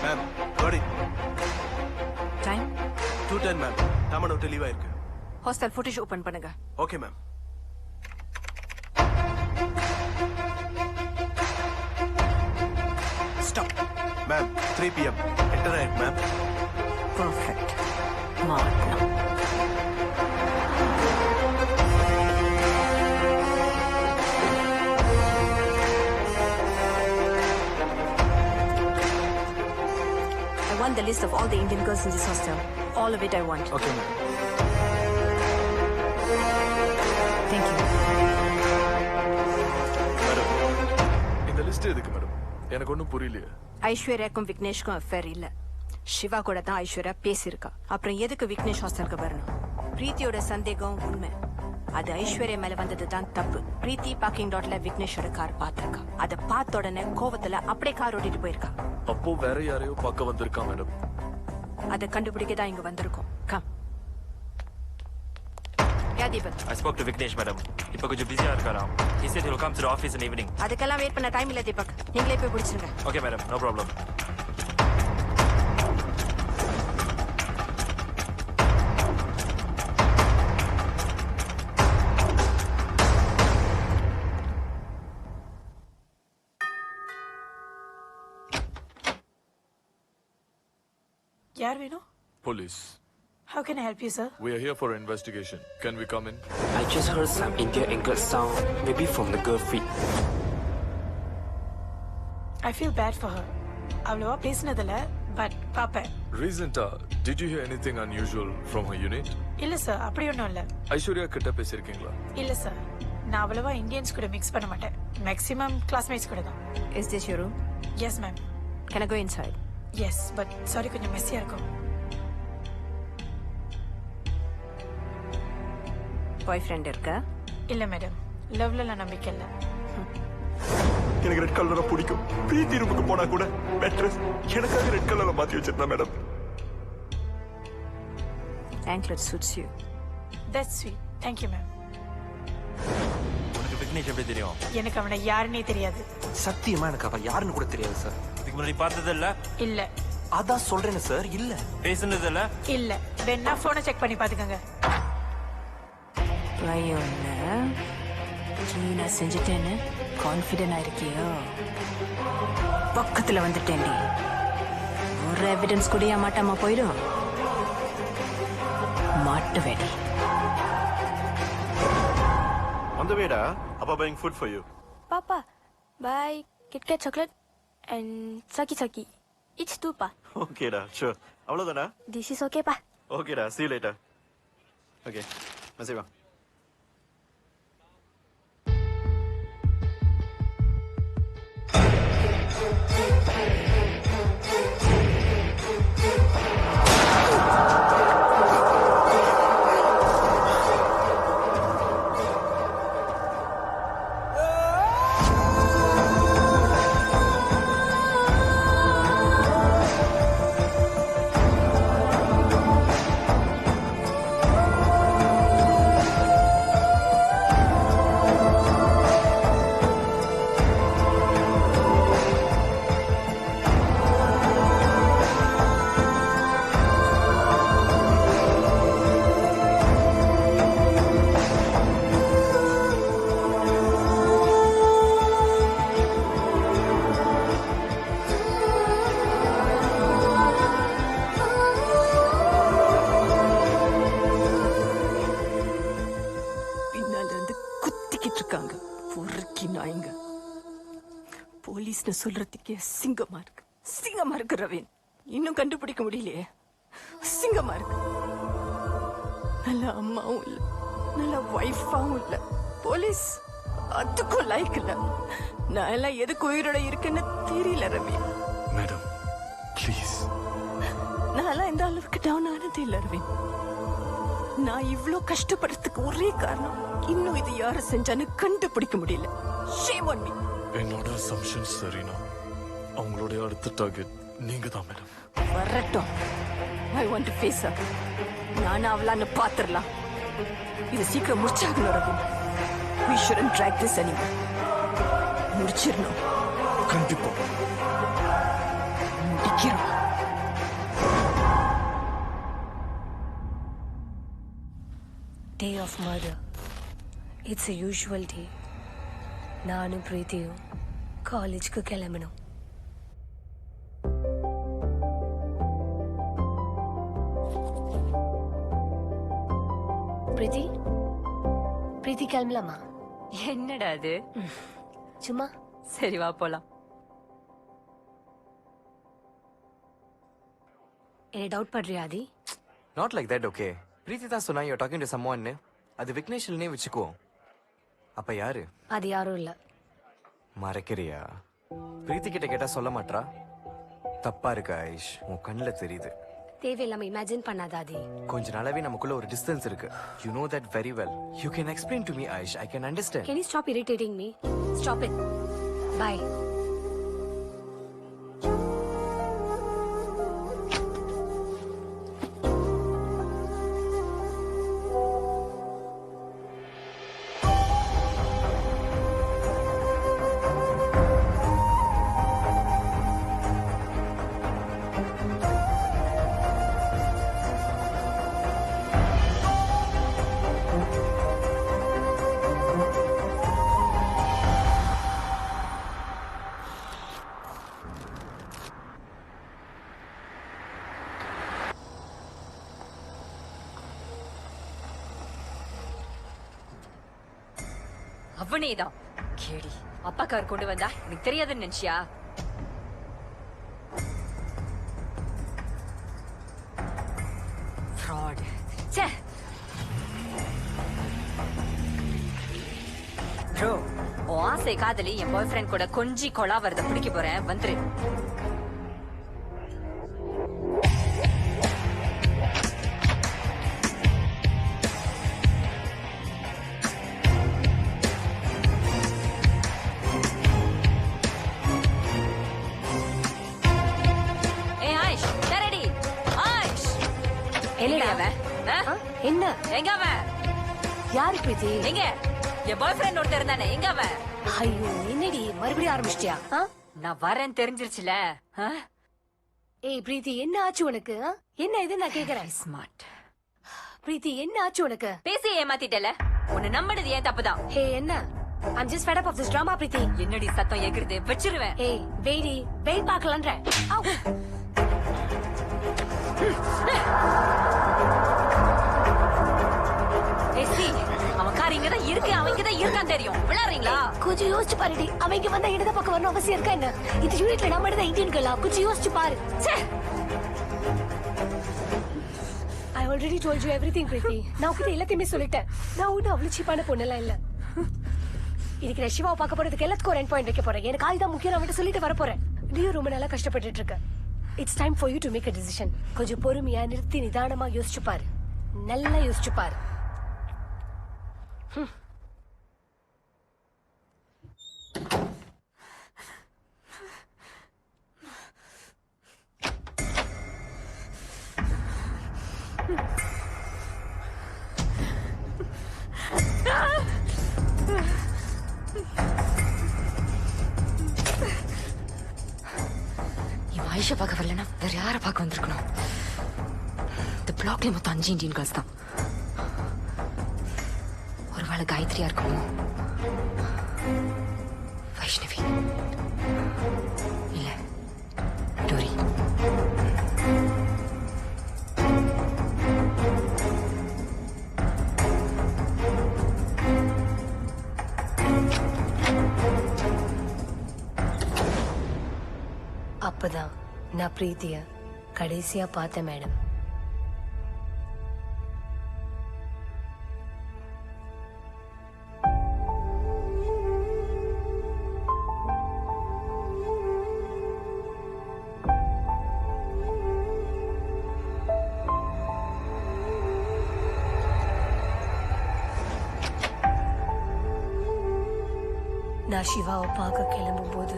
Ma'am, got it. Time 2:10 ma'am. தாமனை விட்டு லீவ் ஆயிருக்கு. ஹாஸ்டல் ஃபுட்டேஜ் ஓபன் பண்ணுங்க. Okay ma'am. Stop. Ma'am, 3 PM. Enter ஆயிட் மேம். பர்ஃபெக்ட். மாட்டலாம். I want the list of all the Indian girls in this hostel. All of it I want. Okay, ma'am. Thank you. Madam, இந்த list எதுக்கு madam? எனக்கு ஒன்றும் புரியலையே. ஐஸ்வர்யாக்கும் விக்னேஷ்க்கும் affair இல்ல. சிவா கூட தான் ஐஸ்வர்யா பேசியிருக்கா. அப்புறம் எதுக்கு விக்னேஷ் ஹாஸ்டலுக்கு வரணும்? பிரீத்தியோட சந்தேகம் உண்மை. அது ஐஸ்வர்யா மேல வந்தது தான் தப்பு. பிரீத்தி பார்க்கிங் லாட்ல விக்னேஷோட கார் பார்த்திருக்கா. அதை பார்த்த உடனே கோவத்துல அப்படியே கார் ஓட்டிட்டு போயிருக்கா. அப்போ வேற யாரையோ பார்க்க வந்திருக்கா மேடம். அதை கண்டுபிடிக்க தான் இங்க வந்திருக்கோம். Come. Yeah Deepak. I spoke to Vignesh madam. இப்போ கொஞ்சம் பிஸியா இருக்காராம். He said he'll come to the office in evening. அதுக்கெல்லாம் வெயிட் பண்ண டைம் இல்ல தீபக். நீங்களே போய் பிடிச்சிருங்க. Okay madam, no problem. யார் வேணும்? Police. How can I help you, sir? We are here for investigation. Can we come in? I just heard some Indian English sound, maybe from the girl feet. I feel bad for her. அவ்வளவா பேசினதில்ல, but பாப்பேன். Recently, did you hear anything unusual from her unit? இல்ல sir, அப்படி ஒன்றும் இல்ல. ஐஸ்வர்யா கிட்ட பேசியிருக்கீங்களா? இல்ல sir, நான் அவ்வளவா இந்தியன்ஸ் கூட மிக்ஸ் பண்ண மாட்டேன். மேக்ஸிமம் கிளாஸ்மேட்ஸ் கூட தான். Is this your room? Yes, ma'am. Can I go inside? Yes, but sorry, கொஞ்சம் மெஸ்ஸியா இருக்கும். பாய் ஃப்ரெண்ட் இருக்கா? இல்ல மேடம், லவ்ல நம்பிக்கை இல்ல. எனக்கு ரெட் கலரை பிடிக்கும். பிரீத்தி ரூமுக்கு போனா கூட மேட்ரஸ் எனக்காக ரெட் கலர்ல மாத்தி வச்சிருந்தா madam. Anklet suits you. That's sweet. Thank you, ma'am. உனக்கு விக்னேஷ் எப்படி தெரியும்? எனக்கு அவனை யாருன்னே தெரியாது. சத்தியமா எனக்கு அவ யாருன்னு கூட தெரியாது சார். இதுக்கு முன்னாடி பார்த்தது இல்ல? இல்ல. அதான் சொல்றேன் சார், இல்ல. பேசுனது இல்ல? இல்ல. வேணா போனை செக் பண்ணி பாத்துக்கங்க. வயோன்ன கிளீனா செஞ்சுட்டேன்னு கான்ஃபிடென்ட் ஆயிருக்கியோ? பக்கத்துல வந்துட்டேன்டி. ஒரு எவிடன்ஸ் கூட மாட்டாம போயிடும். மாட்டு வேடி. On the way, da. Appa buying food for you. Papa, buy Kit Kat chocolate and Saki Saki. Each 2, pa. Okay, da. Sure. அவ்வளவுதானா? This is okay, pa. Okay, da. See you later. Okay. Message va. போலீஸ்னு சொல்றதுக்கே சிங்கமா இருக்கு ravine. இன்னும் கண்டுபிடிக்க முடியலையே. சிங்கமா இருக்கு. நல்ல அம்மாவும் இல்ல, நல்ல வைஃபாவும் இல்ல. போலீஸ் அதுக்கும் லைக் இல்ல. நான் எல்லாம் எதுக்கு உயிரோட இருக்குன்னு தெரியல ரவீன். Madam please. நான் எல்லாம் இந்த அளவுக்கு டவுன் ஆனதே இல்ல ரவீன். நான் இவ்ளோ கஷ்டப்படுறதுக்கு ஒரே காரணம் இன்னும் இது யாரு செஞ்சான்னு கண்டுபிடிக்க முடியல. Shame on me. என்னோட அசம்ஷன் சரினா அவங்களுடைய அடுத்த டார்கெட் நீங்க தான் மேடம். வரட்டும். I want to face her. நான் அவளான்னு பாத்துறலாம். இது சீக்கிரம் முடிச்சாகணும் Ravi. We shouldn't drag this anymore. முடிச்சிரணும். கண்டிப்பா முடிக்கிறோம். Day of murder. It's a usual day. நானும் பிரீத்தியும் காலேஜ்க்கு கிளம்பணும். பிரீத்தி கிளம்பலாமா? என்னடா அது? சும்மா சரி வா போலாம். என்ன டவுட் பண்றியா Aadhi? Not like that. Okay, Preethi தான் சொன்னா யூ டாக்கிங் டு சம்வன். அது விக்னேஷ்னே வெச்சுக்குவோம். அப்ப யாரு? அது யாரும் இல்ல. மறக்கறியா? பிரீத்தி கிட்ட கேட்டா சொல்ல மாட்டா. தப்பா இருக்கு ஐஷ், உன் கண்ணுல தெரியுது. தேவையில்லாம இமேஜின் பண்ணாத ஆதி. கொஞ்ச நாளாவே நமக்குள்ள ஒரு டிஸ்டன்ஸ் இருக்கு. You know that very well. You can explain to me, Aish. I can understand. Can you stop irritating me? Stop it. Bye. அவனேதான் கேடி. அப்பா கார் கொண்டு வந்தா எனக்கு தெரியாதுன்னு நினைச்சியா? ஃப்ராட். ச்சே. ப்ரோ, உன் ஆசை காதலி என் பாய் ஃப்ரெண்ட் கூட கொஞ்சி கொலா வரத பிடிக்க போறேன். வந்துரு. அவன் என்ன எங்க அவன் யாரு பிரீத்தி எங்க என் பாய் ஃப்ரெண்ட் ஒருத்தர் இருந்தானே எங்க அவன் ஐயோ என்னடி மறுபடியும் ஆரம்பிச்சிட்டியா நான் வரேன்னு தெரிஞ்சிருச்சுல ஏய் பிரீத்தி என்ன ஆச்சு உனக்கு என்ன இது நான் கேக்குறேன் ஸ்மார்ட் பிரீத்தி என்ன ஆச்சு உனக்கு பேசி ஏமாத்திட்டல உன்னை நம்பினது ஏன் தப்புதான் ஹே என்ன I'm just fed up of this drama பிரீத்தி என்னடி சத்தம் ஏக்குறது வச்சிருவேன் ஏய் வெயிடி வெயிட் பார்க்கலாம்ன்ற அவன் கார் இங்கதான் இருக்கு அவன் இங்கதான் இருக்கான்னு தெரியும் விளையாடுறீங்களா கொஞ்சம் யோசிச்சு பாருடி அவன் இங்க வந்தா இடத பக்கம் வரணும் அவசியம் இருக்கா என்ன இந்த யூனிட்ல நம்ம இடத இந்தியன் கேளா கொஞ்சம் யோசிச்சு பாரு I already told you everything பிரீத்தி நான் உன்கிட்ட எல்லாத்தையுமே சொல்லிட்டேன் நான் ஒன்னும் அவ்வளவு சீப்பான பொண்ணெல்லாம் இல்ல இதுக்கு நான் சிவாவை பார்க்க போறதுக்கு எல்லாத்துக்கும் ஒரு எண்ட் பாயிண்ட் வைக்க போறேன் எனக்கு அதுதான் முக்கியம் அவன்கிட்ட சொல்லிட்டு வர போறேன் நீயும் ரொம்ப நல்லா கஷ்டப்பட்டுட்டு இருக்க it's time for you to make a decision கொஞ்சம் பொறுமையா நிறுத்தி நிதானமா யோசிச்சு பாரு நல்லா யோசிச்சு பாரு ஆயிஷா பார்க்க வரலன்னா வேற யாரை பார்க்க வந்திருக்கணும் இந்த பிளாக்ல மொத்தம் 5 இந்தியன் கேர்ள்ஸ் தான் ஒருவேளை காயத்ரியா இருக்குமோ வைஷ்ணவி இல்ல டோரி அப்பதான் நான் பிரீத்திய கடைசியா பார்த்தேன் மேடம் நான் சிவாவை பார்க்க கிளம்பும் போது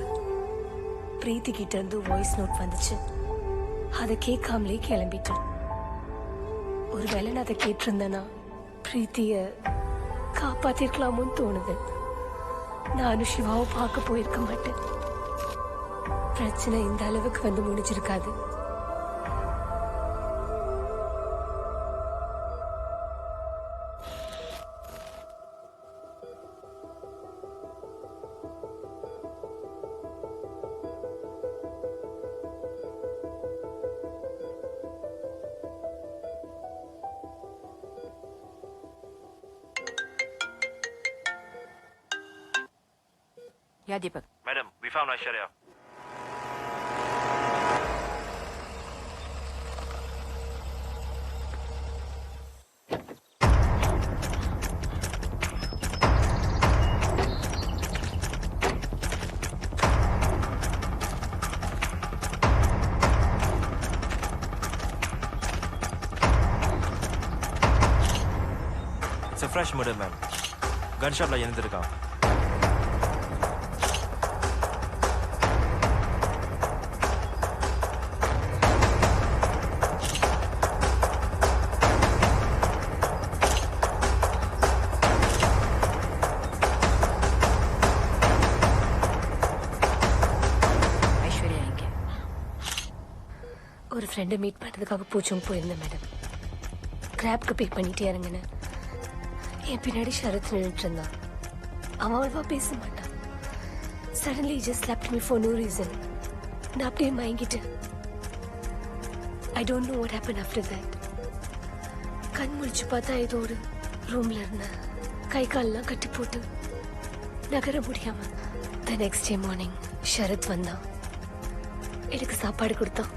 பிரீத்தி கிட்ட இருந்து வாய்ஸ் நோட் வந்துச்சு அதை கேட்காமலே கிளம்பிட்டேன் ஒருவேளை நான் அதை கேட்டிருந்தேன்னா பிரீத்திய காப்பாத்திருக்கலாமோன்னு தோணுது நானும் சிவாவை பார்க்க போயிருக்க மாட்டேன் பிரச்சனை இந்த அளவுக்கு வந்து முடிஞ்சிருக்காது Yeah, Deepak. Madam, we found Aishwarya. It's a fresh murder, ma'am. Gunshot la இருந்திருக்கான். ஒரு ஃப்ரெண்டை மீட் பண்ணுறதுக்காக பூச்சோங்க போயிருந்தேன் மேடம் கிராப்க்கு பிக் பண்ணிட்டே இறங்கினேன் என் பின்னாடி ஷரத் நின்றுட்டு இருந்தான் அவன் அவ்வளவா பேச மாட்டான் suddenly just left me for no reason நான் அப்படியே மயங்கிட்டேன் I don't know what happen after that கண் முழிச்சு பார்த்தா ஏதோ ஒரு ரூம்ல இருந்தேன் கை கால்லாம் கட்டி போட்டு நகர முடியாம the next day morning Sharath வந்தான் எனக்கு சாப்பாடு கொடுத்தான்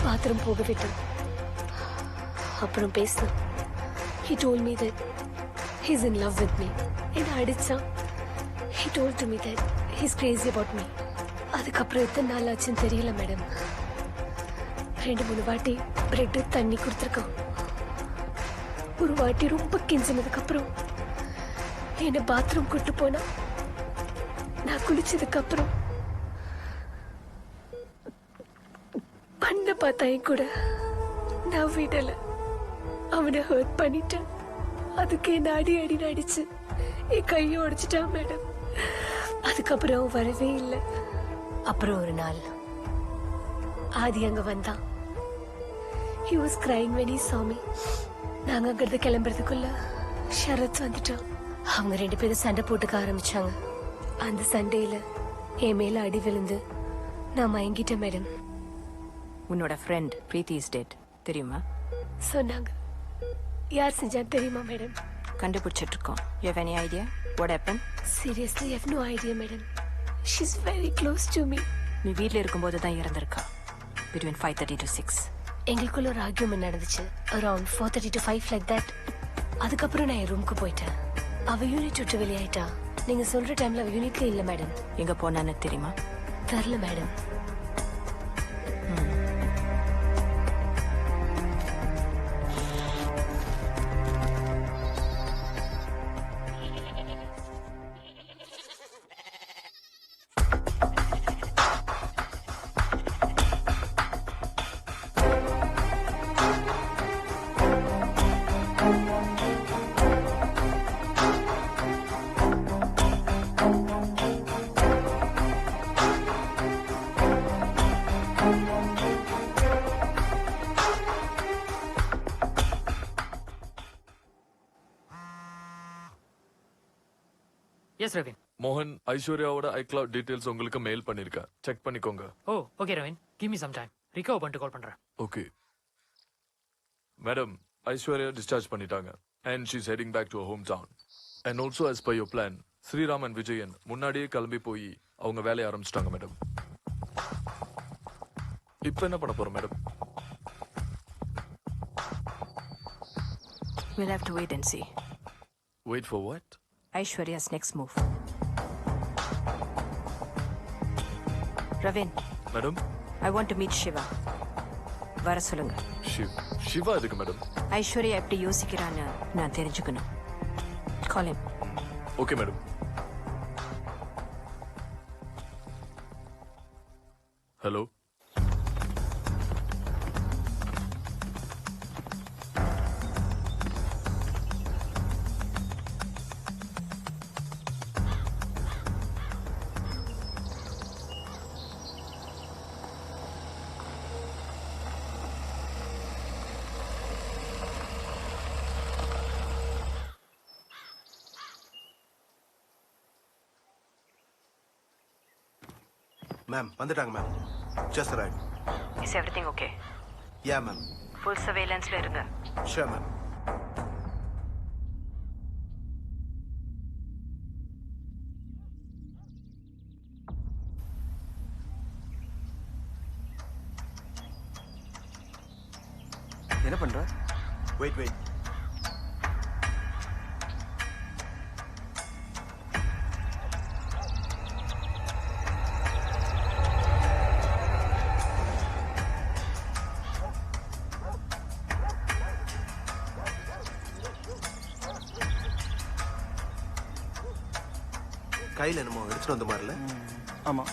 பாத்ரூம் போக விட்டான் அப்புறம் பேசினான் he told me that he's in love with me என்ன அடிச்சான் he told to me that he's crazy about me அதுக்கப்புறம் எத்தனை நாள் ஆச்சுன்னு தெரியல மேடம் 2-3 வாட்டி பிரெட் தண்ணி கொடுத்துருக்கான் ஒரு வாட்டி ரொம்ப கெஞ்சினதுக்கு அப்புறம் என்ன பாத்ரூம் கூட்டு போனா நான் குளிச்சதுக்கு அப்புறம் பண்ண பார்த்தாயும் கூட நான் விடல அவனை ஹர்ட் பண்ணிட்டேன். அதுக்கு என்ன அடி அடிச்சு என் கையை உடைச்சிட்டான் மேடம். அதுக்கப்புறம் அவன் வரவே இல்லை. அப்புறம் ஒரு நாள் ஆதி அங்க வந்தான். He was crying when he saw me. நாங்க அங்கிருந்து கிளம்புறதுக்குள்ள ஷரத் வந்துட்டான். அவங்க 2 பேரும் சண்டை போட்டுக்க ஆரம்பிச்சாங்க. அந்த சண்டையில என் மேல அடி விழுந்து நான் மயங்கிட்டேன் மேடம். உன்னோட ஃப்ரெண்ட் பிரீத்தி இஸ் டெட் தெரியுமா? சொன்னாங்க. யார் செஞ்சா தெரியுமா மேடம்? கண்டுபிடிச்சிட்டு இருக்கோம். You have any idea what happened? Seriously, I have no idea madam. She's very close to me. நீ வீட்ல இருக்கும்போது தான் இறந்திருக்கா. Between 5:30 to 6. எங்களுக்குள்ள ஒரு ஆர்கியூமெண்ட் நடந்துச்சு. Around 4:30 to 5 like that. அதுக்கப்புறம் நான் என் ரூமுக்கு போயிட்டேன். அவ யூனிட் விட்டு வெளியாயிட்டா. நீங்க சொல்ற டைம்ல அவ யூனிட்ல இல்ல மேடம். எங்க போனான்னு தெரியுமா? தெரியல மேடம். எஸ் ரவின். மோகன் ஐஸ்வர்யாவோட ஐக்ளவுட் டீடைல்ஸ் உங்களுக்கு மெயில் பண்ணிருக்கேன். செக் பண்ணிக்கோங்க. Oh okay Ravin, give me some time. Recover பண்ணிட்டு கால் பண்றேன். ஓகே மேடம், ஐஸ்வர்யா டிஸ்சார்ஜ் பண்ணிட்டாங்க and she's heading back to her hometown. And also as per your plan, Sriram and Vijayan முன்னாடியே கிளம்பி போய் அவங்க வேலையை ஆரம்பிச்சிட்டாங்க மேடம். இப்போ என்ன பண்ண போறோம் madam? We'll have to wait and see. Wait for what? Aishwarya's next move. Ravin. Madam? I want to meet Shiva. வர சொல்லுங்க. சிவா எதுக்கு மேடம்? ஐஸ்வர்யா எப்படி யோசிக்கிறான்னு நான் தெரிஞ்சுக்கணும். Call him. Okay madam. Hello. Ma'am வந்துட்டாங்க ma'am. Just right. Is everything okay? Yeah ma'am. Full surveillanceல இருங்க. Sure ma'am. என்ன பண்ற? வெயிட். கையில் என்னமோ எடுத்துட்டு வந்த மாதிரில. ஆமா.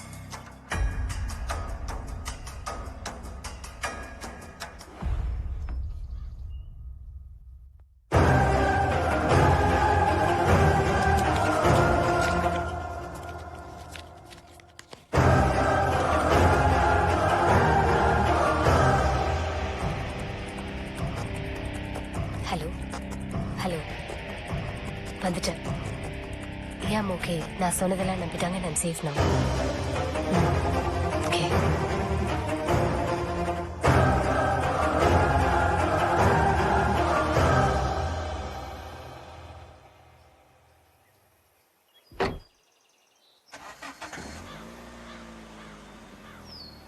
ஹலோ ஹலோ வந்துட்டேன். Yeah, I'm okay. நான் சொன்னதெல்லாம் நம்பிட்டாங்க. I'm safe now. Okay.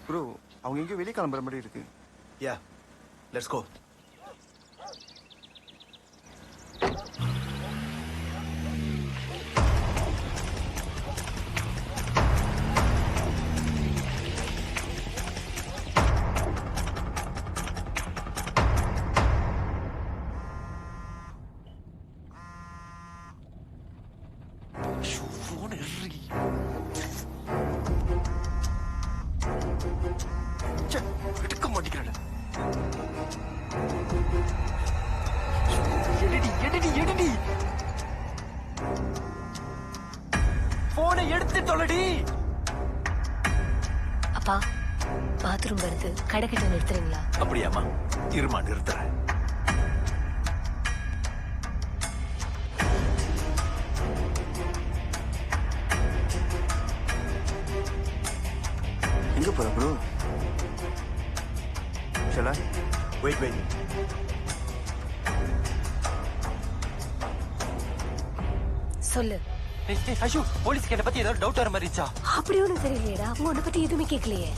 Bro, அவங்க எங்கேயும் வெளியே கிளம்புற மாதிரி இருக்கு. Yeah, let's go. தொலைடி. அப்பா பாத்ரூம் வருது, கடைக்கிட்ட நிறுத்துறீங்களா? அப்படியாம்மா, இருமா நிறுத்துறேன். எங்க போற ப்ரோ? Shall I? Wait. சொல்லு. ஐயோ, போலீஸ்க்கு என்ன பத்தி ஏதாவது டவுட் வர மாதிரி இருந்துச்சா? அப்படி ஒண்ணும் தெரியலையேடா, அவங்க உன்னை பத்தி எதுவுமே கேட்கலையே.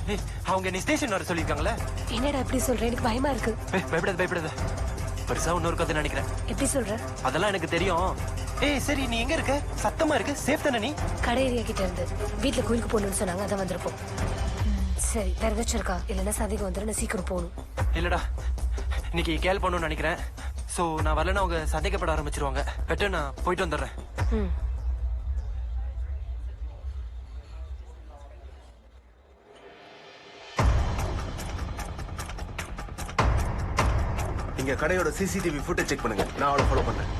அவங்க நீ ஸ்டேஷன் வர சொல்லிருக்காங்களே. என்னடா இப்படி சொல்ற? எனக்கு பயமா இருக்கு. பயப்படாத. பெருசா இன்னொரு கதை நினைக்கிறேன். எப்படி சொல்ற? அதெல்லாம் எனக்கு தெரியும். சரி, நீ எங்க இருக்க? சத்தமா இருக்கு. சேஃப் தானே நீ? கடை ஏரியா கிட்ட இருந்து வீட்டுல கோயிலுக்கு போகணும்னு சொன்னாங்க, அதான் வந்திருப்போம். சரி, வேற ஏதாச்சும் இருக்கா? இல்லைன்னா சந்தேகம் வந்துடும், சீக்கிரம் போகணும். இல்லடா, இன்னைக்கு கேள் பண்ணணும்னு நினைக்கிறேன். சோ நான் வரலன்னா அவங்க சந்தேகப்பட ஆரம்பிச்சிருவாங்க. பெட்டர் நான் போயிட்டு வந்துடுறேன். இங்க கடையோட சிசிடிவி ஃபுட்டேஜ் செக் பண்ணுங்க. நான் அவளை ஃபாலோ பண்றேன்.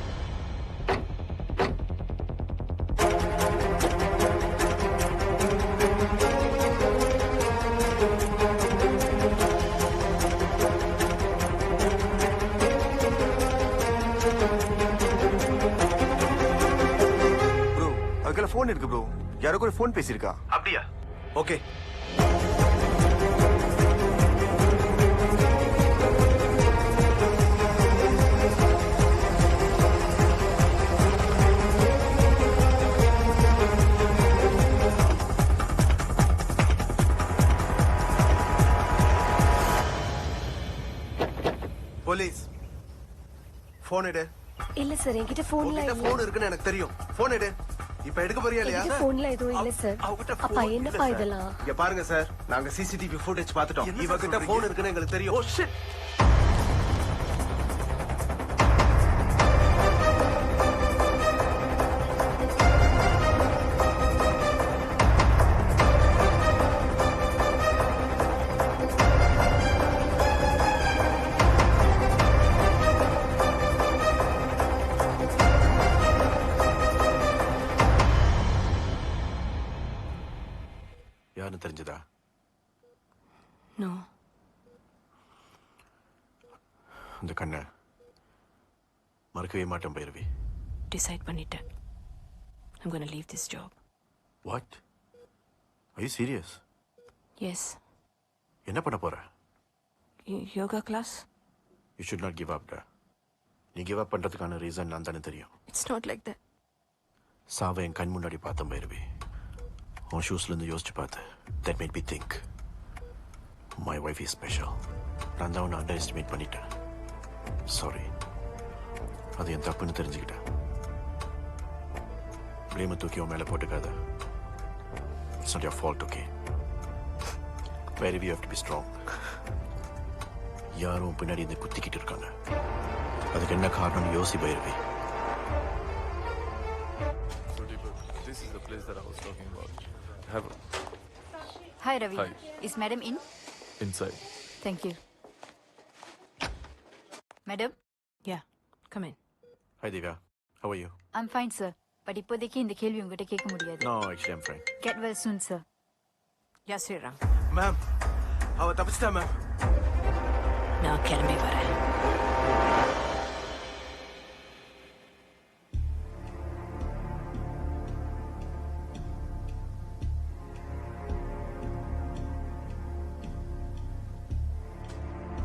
ப்ரோ, அதுக்குள்ள ஃபோன் இருக்கு ப்ரோ. யாரோ கூட ஃபோன் பேசியிருக்கா. அப்படியா? ஓகே. போலீஸ், போன் எடு. இல்ல சார், என்கிட்ட போன்ல போன் இருக்குன்னு எனக்கு தெரியும். போன் எடு. இப்ப எடுக்க போறியா இல்லையா? போன்ல எதுவும் இல்ல சார். அப்பா என்னப்பா இதெல்லாம்? இங்க பாருங்க சார், நாங்க சிசிடிவி ஃபுட்டேஜ் பார்த்துட்டோம். இவகிட்ட போன் இருக்குன்னு எங்களுக்கு தெரியும். Oh shit. யாருன்னு தெரிஞ்சதா? நோ. அந்த கண்ணை மறக்கவே மாட்டேன் பைரவி. டிசைட் பண்ணிட்டேன். I'm going to leave this job. What? Are you serious? Yes. என்ன பண்ண போற? Yoga class? You should not give up, da. நீ give up பண்றதுக்கான ரீசன் நான் தானே தெரியும். It's not like that. சாவை என் கண் முன்னாடி பார்த்தேன் பைரவி. உன் ஷூஸ்ல இருந்து யோசிச்சு பார்த்தேன். That made me think. My wife is special. நான் தான் உன்னை அண்டர் எஸ்டிமேட் பண்ணிட்டேன். சாரி. அது என் தப்புன்னு தெரிஞ்சுக்கிட்டேன். ப்ளேமை தூக்கி உன் மேலே போட்டுக்காத. It's not your fault, okay? Bhairavi, you have to be strong. யாரும் பின்னாடி இந்த குத்திக்கிட்டு இருக்காங்க. அதுக்கு என்ன காரணம்னு யோசி Bhairavi. This is the place that I was talking about. Hi, Ravi. Hi. Is Madam in? Inside. Thank you. Madam? Yeah, come in. Hi, Divya. How are you? I'm fine, sir. But இப்போதைக்கு இந்த கேள்வி உங்ககிட்ட கேட்க முடியாது. No, actually, I'm fine. Get well soon, sir. Yeah, Sriram. Ma'am, அவ தப்பிச்சிட்டா ma'am. நான் கிளம்பி வரேன்.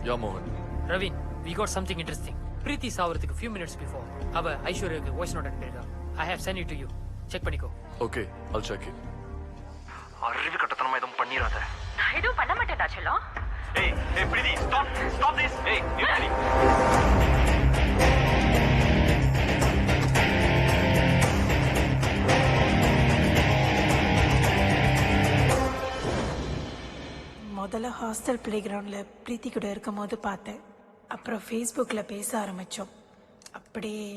Yeah, Mohan. Ravin, we got something interesting. Preeti சாவறதுக்கு few minutes before அவ ஐஸ்வர்யாக்கு voice note அனுப்பியிருக்கா. I have sent it to you. Check பண்ணிக்கோ. Okay, I'll check it. அறிவு கட்டத்தனமா எதுவும் பண்ணிராத. நான் எதுவும் பண்ண மாட்டேன்டா செல்லம். Hey, Preeti, stop this. Hey, Preeti. முதல்ல ஹாஸ்டல் பிளே கிரவுண்டில் பிரீத்தி கூட இருக்கும் போது பார்த்தேன். அப்புறம் ஃபேஸ்புக்கில் பேச ஆரம்பித்தோம். அப்படியே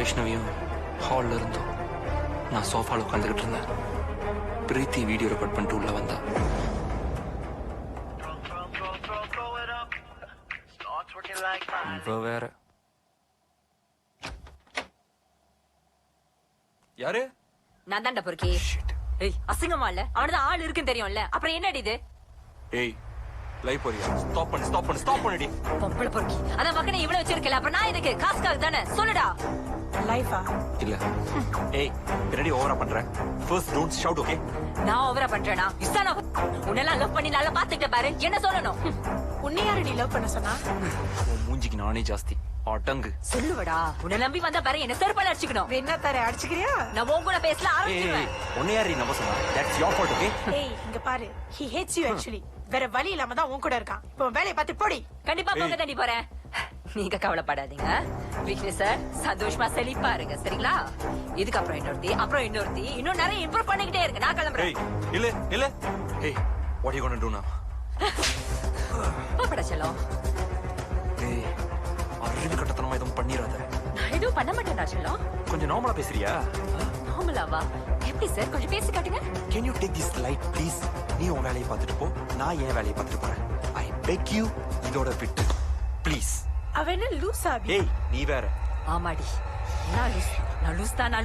வைஷ்ணவியும் ஹாலில் இருந்தோம். நான் சோஃபாவில் உட்காந்துக்கிட்டு இருந்தேன். பிரீத்தி வீடியோ ரெக்கார்ட் பண்ணிட்டு உள்ள வந்தா. இவ வேற. யாரு? நான் தான்டா பொறுக்கி. ஏய் அசிங்கமா இல்ல? அவனதான் ஆள் இருக்குன்னு தெரியும்ல, அப்புறம் என்னடி இது? ஏய் லைவ் போறியா? ஸ்டாப் பண்ணுடி. பொம்பளை பொறுக்கி. அதான் மக்கனே இவ்வளவு வச்சிருக்கல, அப்புறம் நான் இதுக்கு காசுக்காக தானே? சொல்லுடா. லைஃபா? இல்ல. ஏய் பின்னாடி ஓவரா பண்ற. First don't shout, okay? நான் ஓவரா பண்றேனா? இஸ்தானா உன்னெல்லாம் லவ் பண்ணி நல்லா பாத்துக்கிட்ட பாரு, என்ன சொல்லணும்? உன்னை யாரடி லவ் பண்ண சொன்னா? உன் மூஞ்சிக்கு நானே ஜாஸ்தி. அடங்கு. சொல்லுவடா. உன்னை நம்பி வந்தா பாரு, என்ன செருப்பால அடிச்சுக்கணும். என்ன தர அடிச்சுக்கிறியா? நான் உன் கூட பேசல ஆரம்பிச்சுவேன். உன்னை யாரு நம்ப சொன்னா? That's your fault, okay? ஏய் இங்க பாரு, he hates you actually. வேற வழி இல்லாம தான் உன் கூட இருக்கான். இப்போ வேலையை பார்த்து போடி. கண்டிப்பா போக தாண்டி போறேன். நீங்க கவலைப்படாதீங்க. விக்னேஷ் சார் சந்தோஷமா செழிப்பா இருங்க, சரிங்களா? இதுக்கப்புறம் இன்னொருத்தி இன்னும் நிறைய இம்ப்ரூவ் பண்ணிக்கிட்டே இருக்கு. நான் கிளம்புறேன். இல்ல. ஏய் what are you going to do now? பாப்படா செல்லம். ஏய் அறிவு கட்டத்தனமா எதுவும் பண்ணிராத. நான் எதுவும் பண்ண மாட்டேன்டா செல்லம். கொஞ்சம் நார்மலா பேசுறியா? நார்மலாவா? எப்படி சார்? கொஞ்சம் பேசி காட்டுங்க. Can you take this light please? நீ உன் வேலையை பார்த்துட்டு போ, நான் என் வேலையை பார்த்துட்டு போறேன். I beg you, இதோட விட்டு ப்ளீஸ். அவ என்ன லூசா? ஏய் நீ வேற. ஆமாடி. நான் லூஸ் தான்.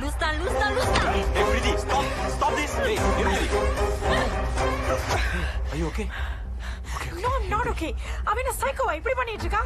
Hey Preeti, stop this. Hey are you okay? No, I'm not okay. அவ என்ன சைக்கோவா இப்படி பண்ணிட்டு இருக்கா?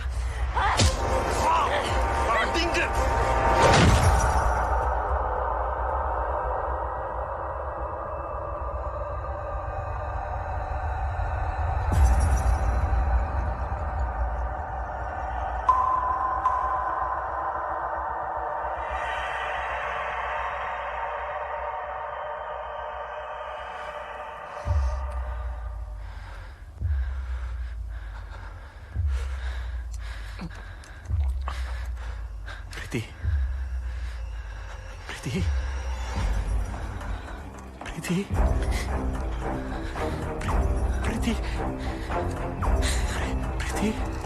Preeti.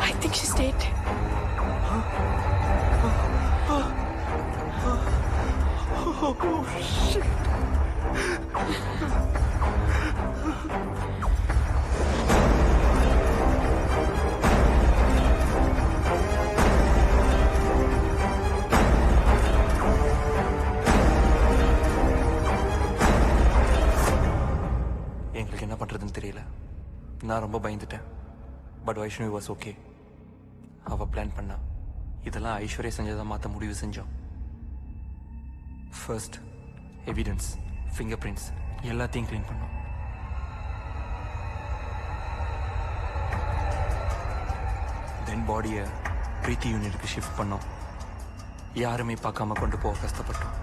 I think she's dead. Oh shit. எங்களுக்கு என்ன பண்றதுன்னு தெரியல. நான் ரொம்ப பயந்துட்டேன். But Vaishnavi was okay. அவ பிளான் பண்ணா. இதெல்லாம் ஐஸ்வர்யா செஞ்சதை மாற்ற முடிவு செஞ்சோம். ஃபர்ஸ்ட் எவிடன்ஸ், ஃபிங்கர் பிரிண்ட்ஸ் எல்லாத்தையும் க்ளீன் பண்ணோம். தென் பாடியை பிரீத்தி யூனிட்டுக்கு ஷிஃப்ட் பண்ணோம். யாருமே பார்க்காம கொண்டு போக கஷ்டப்பட்டோம்.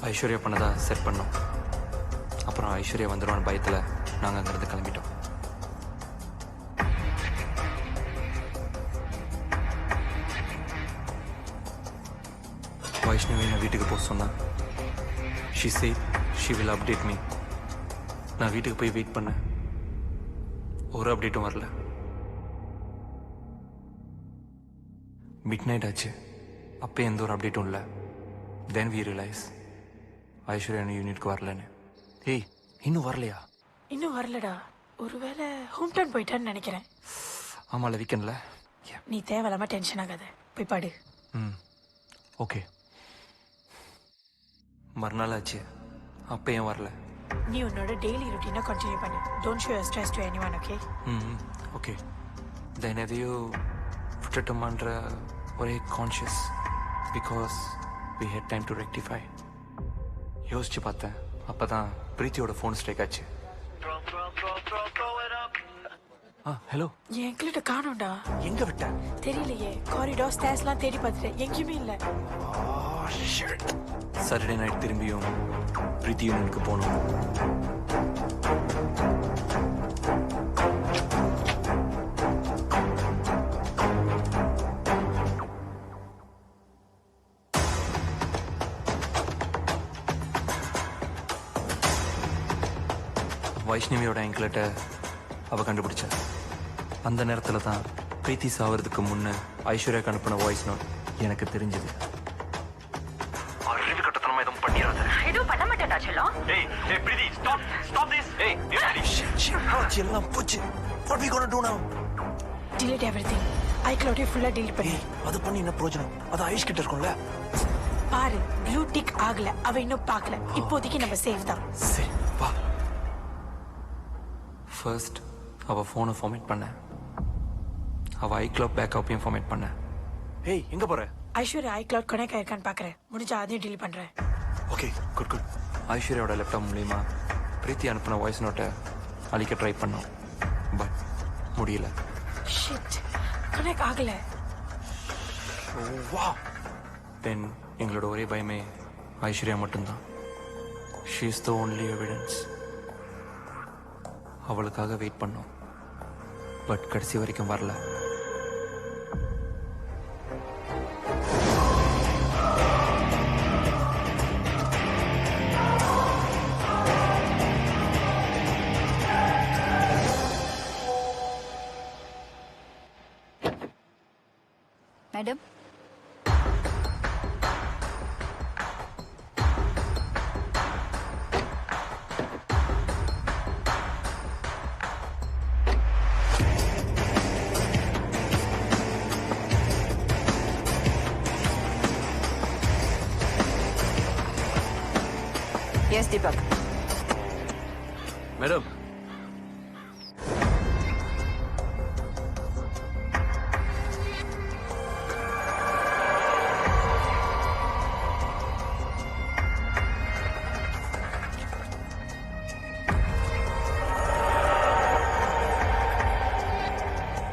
ஐஸ்வர்யா பண்ணதா செட் பண்ணோம். அப்புறம் ஐஸ்வர்யா வந்துடுவான்னு பயத்தில் நாங்கள் அங்கிருந்து கிளம்பிட்டோம். வைஷ்ணவி நான் வீட்டுக்கு போக சொன்னேன். She said she will update me. நான் வீட்டுக்கு போய் வெயிட் பண்ணேன். ஒரு அப்டேட்டும் வரல. மிட் நைட் ஆச்சு. அப்போ எந்த ஒரு அப்டேட்டும் இல்லை. தென் வி ரியலைஸ் ஐஸ்வர்யா யூனிட்க்கு வரலன்னு. ஏய் இன்னும் வரலையா? இன்னும் வரலடா. ஒருவேளை ஹோம் டவுன் போயிட்டான்னு நினைக்கிறேன். ஆமாம்ல வீக்கெண்டில். நீ தேவையில்லாம டென்ஷன் ஆகாத, போய் பாடு. ம் ஓகே. மறுநாள் ஆச்சு, அப்போ ஏன் வரல? நீ உன்னோட டெய்லி ருட்டீனை கண்டினியூ பண்ணு. Don't show your stress to anyone, okay? Hmm okay. Then எதையோ விட்டுட்டோமான்ற ஒரே conscious, because we had time to rectify. யோசிச்சு பார்த்தேன், அப்போ தான் பிரீத்தியோட ஃபோன் ஸ்ட்ரைக் ஆச்சு. ஹலோ. என் எங்கிட்ட காணோம்டா. எங்க விட்ட? தெரியலையே. காரிடார் ஸ்டேர்ஸ்லாம் தேடி பார்த்துட்டேன், எங்கேயுமே இல்லை. சாட்டர்டே நைட் திரும்பியும் பிரீத்தி யூனியனுக்கு போனோம். வைஷ்ணவியோட ஆங்கிளட்டை அவ கண்டுபிடிச்சா. அந்த நேரத்தில் தான் பிரீத்தி சாவறதுக்கு முன்ன ஐஸ்வர்யாக்கு அனுப்பின வாய்ஸ் நோட் எனக்கு தெரிஞ்சது. அறிவு கட்டத்தனமா எதுவும் பண்ணிடாத. எதுவும் பண்ண மாட்டேன்டா செல்லம். ஏய் ஏய் பிரீத்தி, ஸ்டாப் ஸ்டாப் திஸ். ஏய் ஷிட் எல்லாம் போச்சு. What we gonna do now? delete everything. iCloud ஃபுல்லா delete பண்ணு. அது பண்ணி என்ன பிரயோஜனம்? அது ஐஷ் கிட்ட இருக்கும்ல. பாரு, ப்ளூ டிக் ஆகல, அவ இன்னும் பார்க்கல. இப்போதைக்கு நம்ம சேஃப் தான். சரி வா. ஃபர்ஸ்ட் அவ ஃபோனை ஃபார்மேட் பண்ண, அவ ஐக்ளவுட் பேக்கப்பையும் ஃபார்மேட் பண்ண. ஏய் எங்க போற? ஐஸ்வர்யா iCloud கனெக்ட் ஆயிருக்கான்னு பார்க்கறேன். முடிஞ்சா அதையும் delete பண்றேன். Okay good good. ஐஸ்வர்யாவோட லேப்டாப் மூலியமா பிரீத்தி அனுப்பின வாய்ஸ் நோட்டை அழிக்க ட்ரை பண்ணோம், பட் முடியல. ஷிட், கனெக்ட் ஆகல. வா. தென் எங்களோட ஒரே பயமே ஐஸ்வர்யா மட்டும்தான். She is the only evidence. அவளுக்காக வெயிட் பண்ணோம், பட் கடைசி வரைக்கும் வரல. Madam? Yes, Deepak. Madam.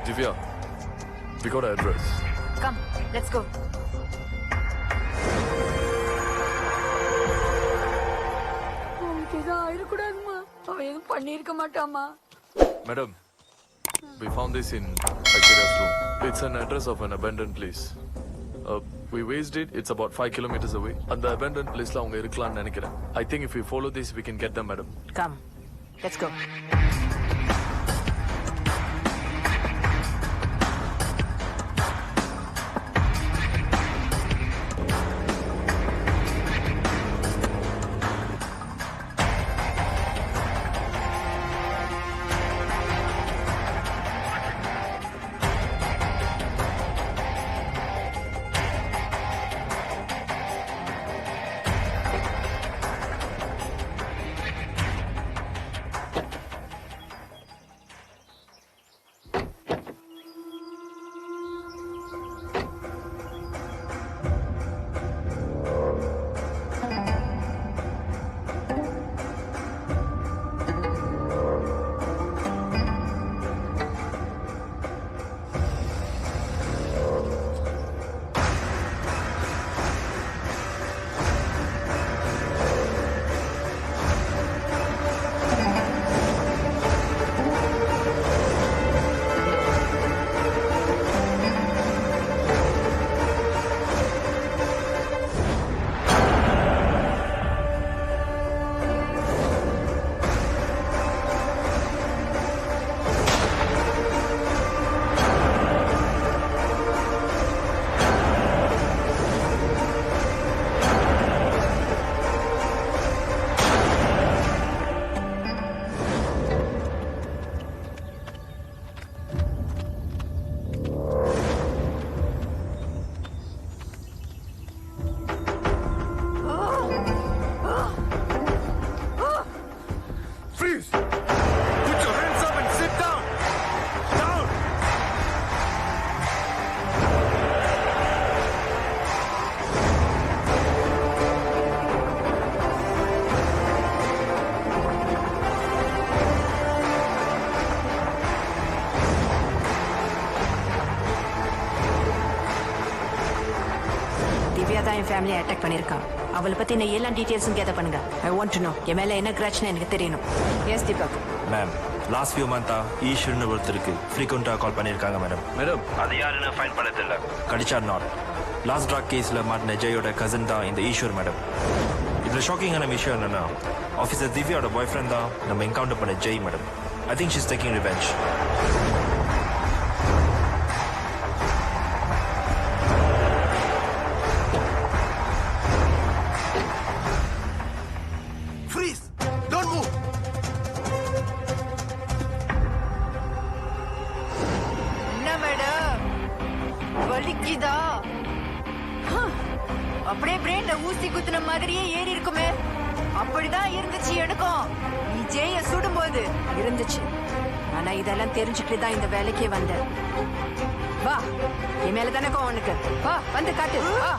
Divya, we got an address. Come, let's go. அவனுக்கு எதுவும் ஆயிடக்கூடாதுமா. அவன் எதுவும் பண்ணியிருக்க மாட்டாமா. Madam, we found this in Aishwarya's room. It's an address of an abandoned place. We raised it. It's about 5 kilometers away. And the abandoned place la avanga irukalaanu nenikiren. I think if we follow this, we can get them, madam. Come, let's go. ஃபேமிலியை attack பண்ணிருக்கா. அவளை பத்தி நான் எல்லா டீடைல்ஸும் கேத பண்ணுங்க. I want to know. என் மேல என்ன கிராச்னு எனக்கு தெரியணும். Yes Deepak. Ma'am, last few மந்தா ஈஸ்வர்னு ஒருத்தருக்கு ஃப்ரீக்வெண்டா கால் பண்ணியிருக்காங்க மேடம். மேடம் அது யாருன்னு ஃபைண்ட் பண்ணதில்ல. கடிச்சா நாட். லாஸ்ட் ட்ராக் கேஸ்ல மாட்டின ஜெயோட கசின் தான் இந்த ஈஸ்வர் மேடம். இதுல ஷாக்கிங்கான விஷயம் என்னன்னா, ஆஃபீஸர் திவ்யாவோட பாய் ஃப்ரெண்ட் தான் நம்ம என்கவுண்டர் பண்ண Jai madam. I think she's taking revenge. Freeze! Don't move! என்ன மேடம் வலிக்குதா? அப்படியே பிரெயின்ல ஊசி குத்துன மாதிரியே ஏறி இருக்குமே. அப்படிதான் இருந்துச்சு எனக்கும். நீ ஜெய சுடும்போது இருந்துச்சு. ஆனா இதெல்லாம் தெரிஞ்சுக்கிட்டு தான் இந்த வேலைக்கே வந்தேன். வா, என் மேல தானே கோவம் உனக்கு. வா, வந்து காட்டு. வா.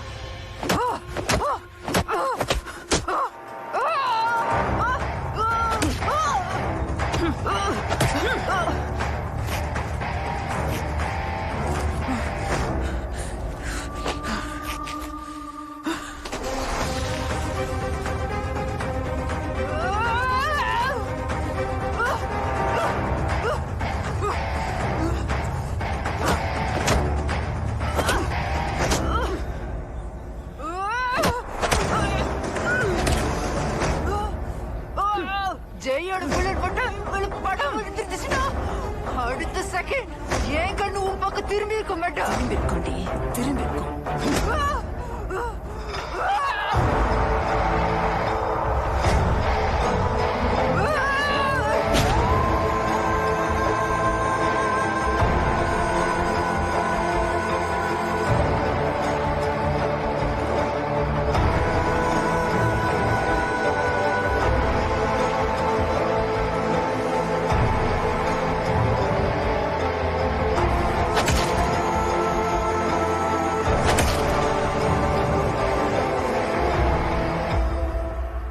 ஜெயோட புல்லட் மட்டும் படம் எடுத்துருச்சுன்னா அடுத்த செகண்ட் ஏன் கண்ணு உன் பக்கம் திரும்பி இருக்க மாட்டேன். திரும்பி இருக்கோண்டி, திரும்பி இருக்கும்.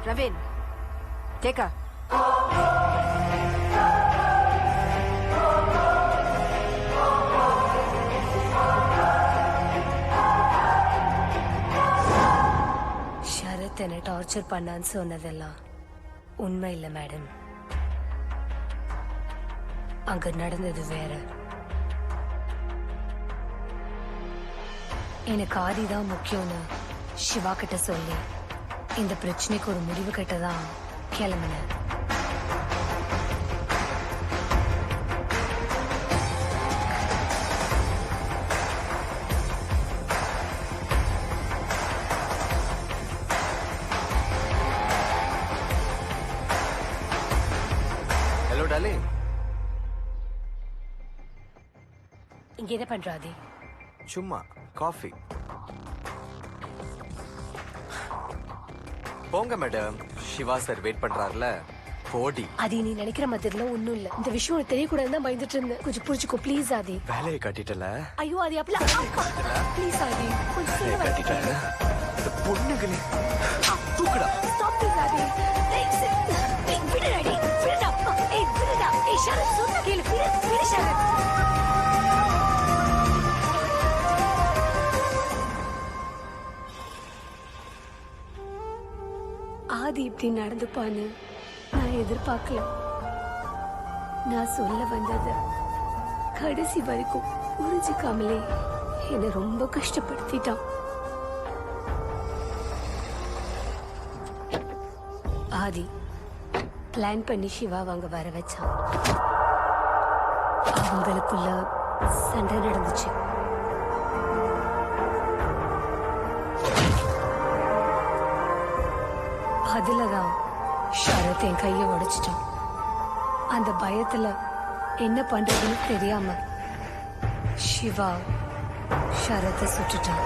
Ravin, take her. ஷரத் என்ன டார்ச்சர் பண்ணான்னு சொன்னதெல்லாம் உண்மை இல்லை மேடம். அங்க நடந்தது வேற. எனக்கு ஆதிதான் முக்கியம்னு சிவா கிட்ட சொல்லி இந்த பிரச்சனைக்கு ஒரு முடிவு கட்டதான் கிளம்பினேன். Hello darling. இங்க என்ன பண்றாதி? சும்மா காஃபி. போங்க மேடம், சிவா சார் வெயிட் பண்றாருல. போடி. ஆதி, நீ நினைக்கிற மாதிரி ஒண்ணும் இல்ல. இந்த விஷயம் உனக்கு தெரியக்கூடாதுன்னு தான் பயந்துட்டு இருந்தேன். கொஞ்சம் புரிச்சுக்கோ ப்ளீஸ் ஆதி. வேலையை கட்டிட்டல. ஐயோ ஆதி, அப்படிலாம் ப்ளீஸ் ஆதி, கொஞ்சம் வேலையை கட்டிட்டல. இந்த பொண்ணுகளே தூக்குடா. ஸ்டாப் திஸ் ஆதி. விடுடா டி, விடுடா. ஏய் விடுடா. ஏய் ஷரத், சொன்னா கேளு. விடு ஷரத். ஆதி இப்படி நடந்துப்பான்னு நான் எதிர்பார்க்கல. நான் சொல்ல வந்தது கடைசி வரைக்கும் புரிஞ்சுக்காமலே என்னை ரொம்ப கஷ்டப்படுத்திட்டான். ஆதி பிளான் பண்ணி சிவா அங்க வர வச்சான். அவங்களுக்குள்ள சண்டை நடந்துச்சு. அதுலதான் ஷரத் என் கையை உடைச்சிட்டான். அந்த பயத்துல என்ன பண்றதுன்னு தெரியாம சிவா ஷரத்தை சுட்டுட்டான்.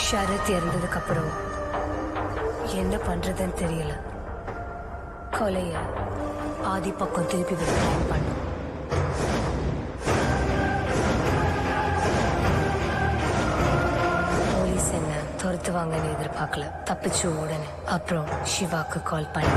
ஷரத் இறந்ததுக்கு அப்புறம் என்ன பண்றதுன்னு தெரியல. கொலைய ஆதி பக்கம் திருப்பி விட பிளான் பண்ணோம். போலீஸ் என்ன துரத்துவாங்கன்னு எதிர்பார்க்கல. தப்பிச்சு உடனே அப்புறம் சிவாக்கு கால் பண்ண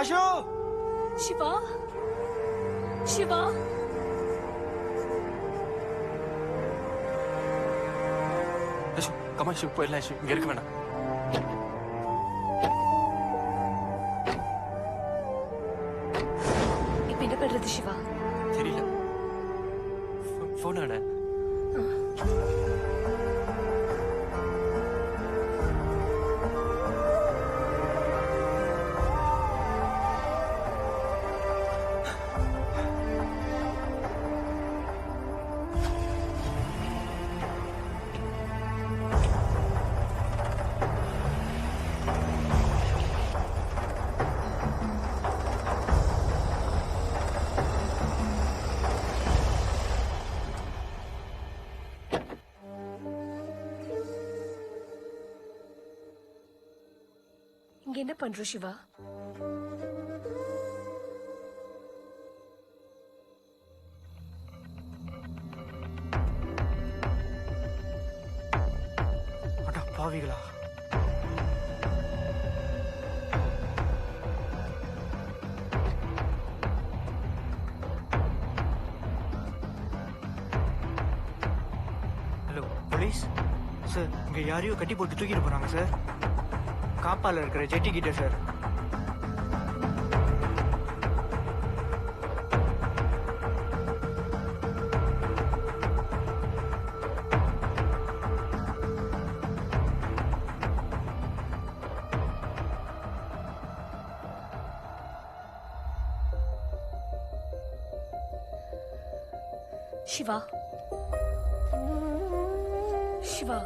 ஆஷு சிவா சிவா ஐஷு கமா ஐஷு போயிடலாம் ஐஷு இங்க இருக்க வேணாம் இப்ப என்ன பண்றது சிவா? தெரியல போன் ஆட இங்க என்ன பண்றோம் சிவா? அடா பாவிகளா. ஹலோ போலீஸ் சார், இங்க யாரையோ கட்டி போட்டு தூக்கிட்டு போறாங்க சார். காப்பால இருக்கிற ஜெட்டி கிட்ட சார். சிவா சிவா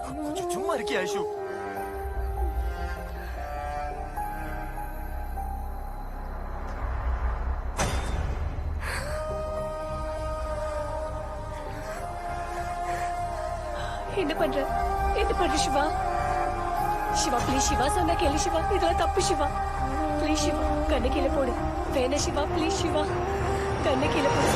கொஞ்சம் சும்மா இருக்கியா ஐஷு? என்ன பண்ற என்ன பண்ற சிவா? சிவா ப்ளீஸ் சிவா, சொன்னா கேளு சிவா, இதெல்லாம் தப்பு சிவா. ப்ளீஸ் சிவா, கண்ணு கீழே போடு. வேணா சிவா, ப்ளீஸ் சிவா, கண்ணு கீழே போடு.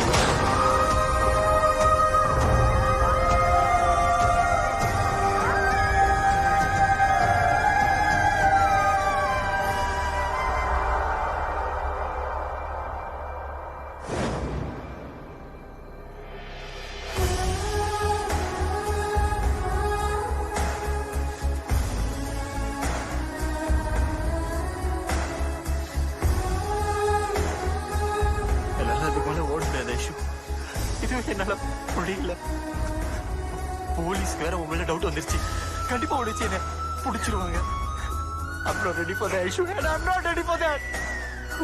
என்னால முடியல. போலீஸ்க்கு வேற உங்க மேல டவுட் வந்துருச்சு. கண்டிப்பா உடைச்சு என்ன புடிச்சிருவாங்க. I'm not ready for that issue and I'm not ready for that.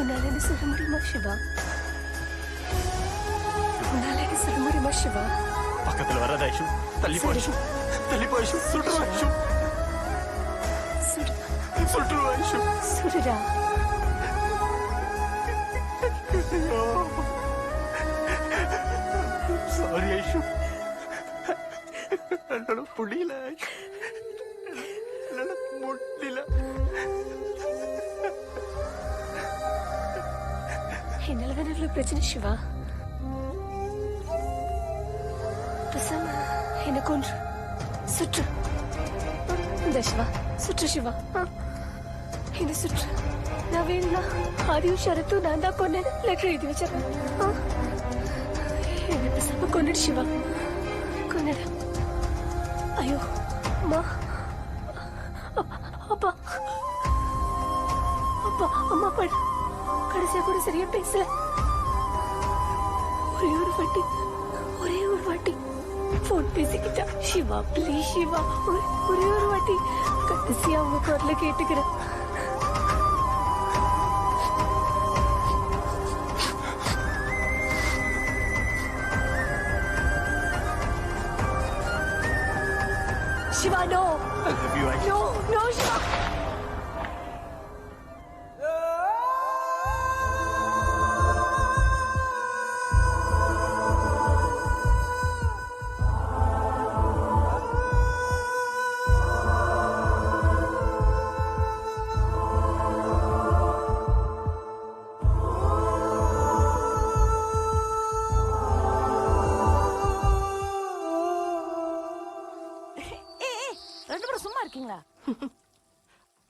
உன்னால என்ன சொல்ல முடியுமா சிவா? உன்னால என்ன சொல்ல முடியுமா சிவா? பக்கத்துல வராத ஐஷு. தள்ளி போ ஐஷு. தள்ளி போ ஐஷு. சுடுறா ஐஷு. சுடுறா ஐஷு. சுடுடா. சாரி ஐஷு. என்னால முடியல ஐஷு. என்னால முடியல. என்னால தானே இவ்வளவு பிரச்சனை சிவா. பேசாம என்ன கொன்று சுற்று. இந்த சிவா சுற்று சிவா. என்ன சுற்று. நான் வேணும்னா ஆதியும் ஷரத்தும் நான் தான் கொன்னேன் லெட்டர் எழுதி வச்சிடறேன். என்ன பேசாம கொன்னுடு சிவா. கொன்னுடு. ஐயோ அம்மா, அப்பா, அப்பா, அம்மா படு. கடைசியா கூட சரியா பேசல. ஒரே ஒரு வாட்டி போன் பேசிக்கிட்டா. சிவா ப்ளீஸ் சிவா, ஒரே ஒரு வாட்டி கடைசியா அவங்க குரல கேட்டுக்கிறேன். Shiva, no! I love you, Aisha. No, no, Shiva!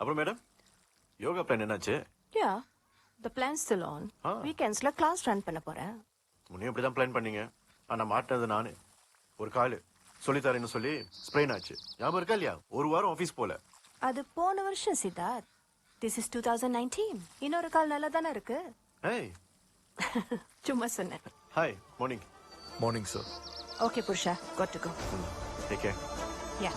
அப்புறம் மேடம் யோகா பிளான் என்னாச்சு? Yeah, The plan's still on. Ah. Weekends-ல class run பண்ண போறேன். முன்னே இப்படி தான் பிளான் பண்ணீங்க ஆனா மாட்டினது நானு ஒரு கால் சொல்லித்தரேன்னு சொல்லி ஸ்ப்ரெயின் ஆச்சு ஞாபகம் இருக்கா இல்லையா ஒரு வாரம் ஆஃபீஸ் போல அது போன வருஷம் சித்தார்த். This is 2019. இன்னொரு கால் நல்லா தானே இருக்கு. ஏய் சும்மா சொன்னேன். Hi morning Morning, sir. Okay, Purusha. Got to go. Take care Yeah.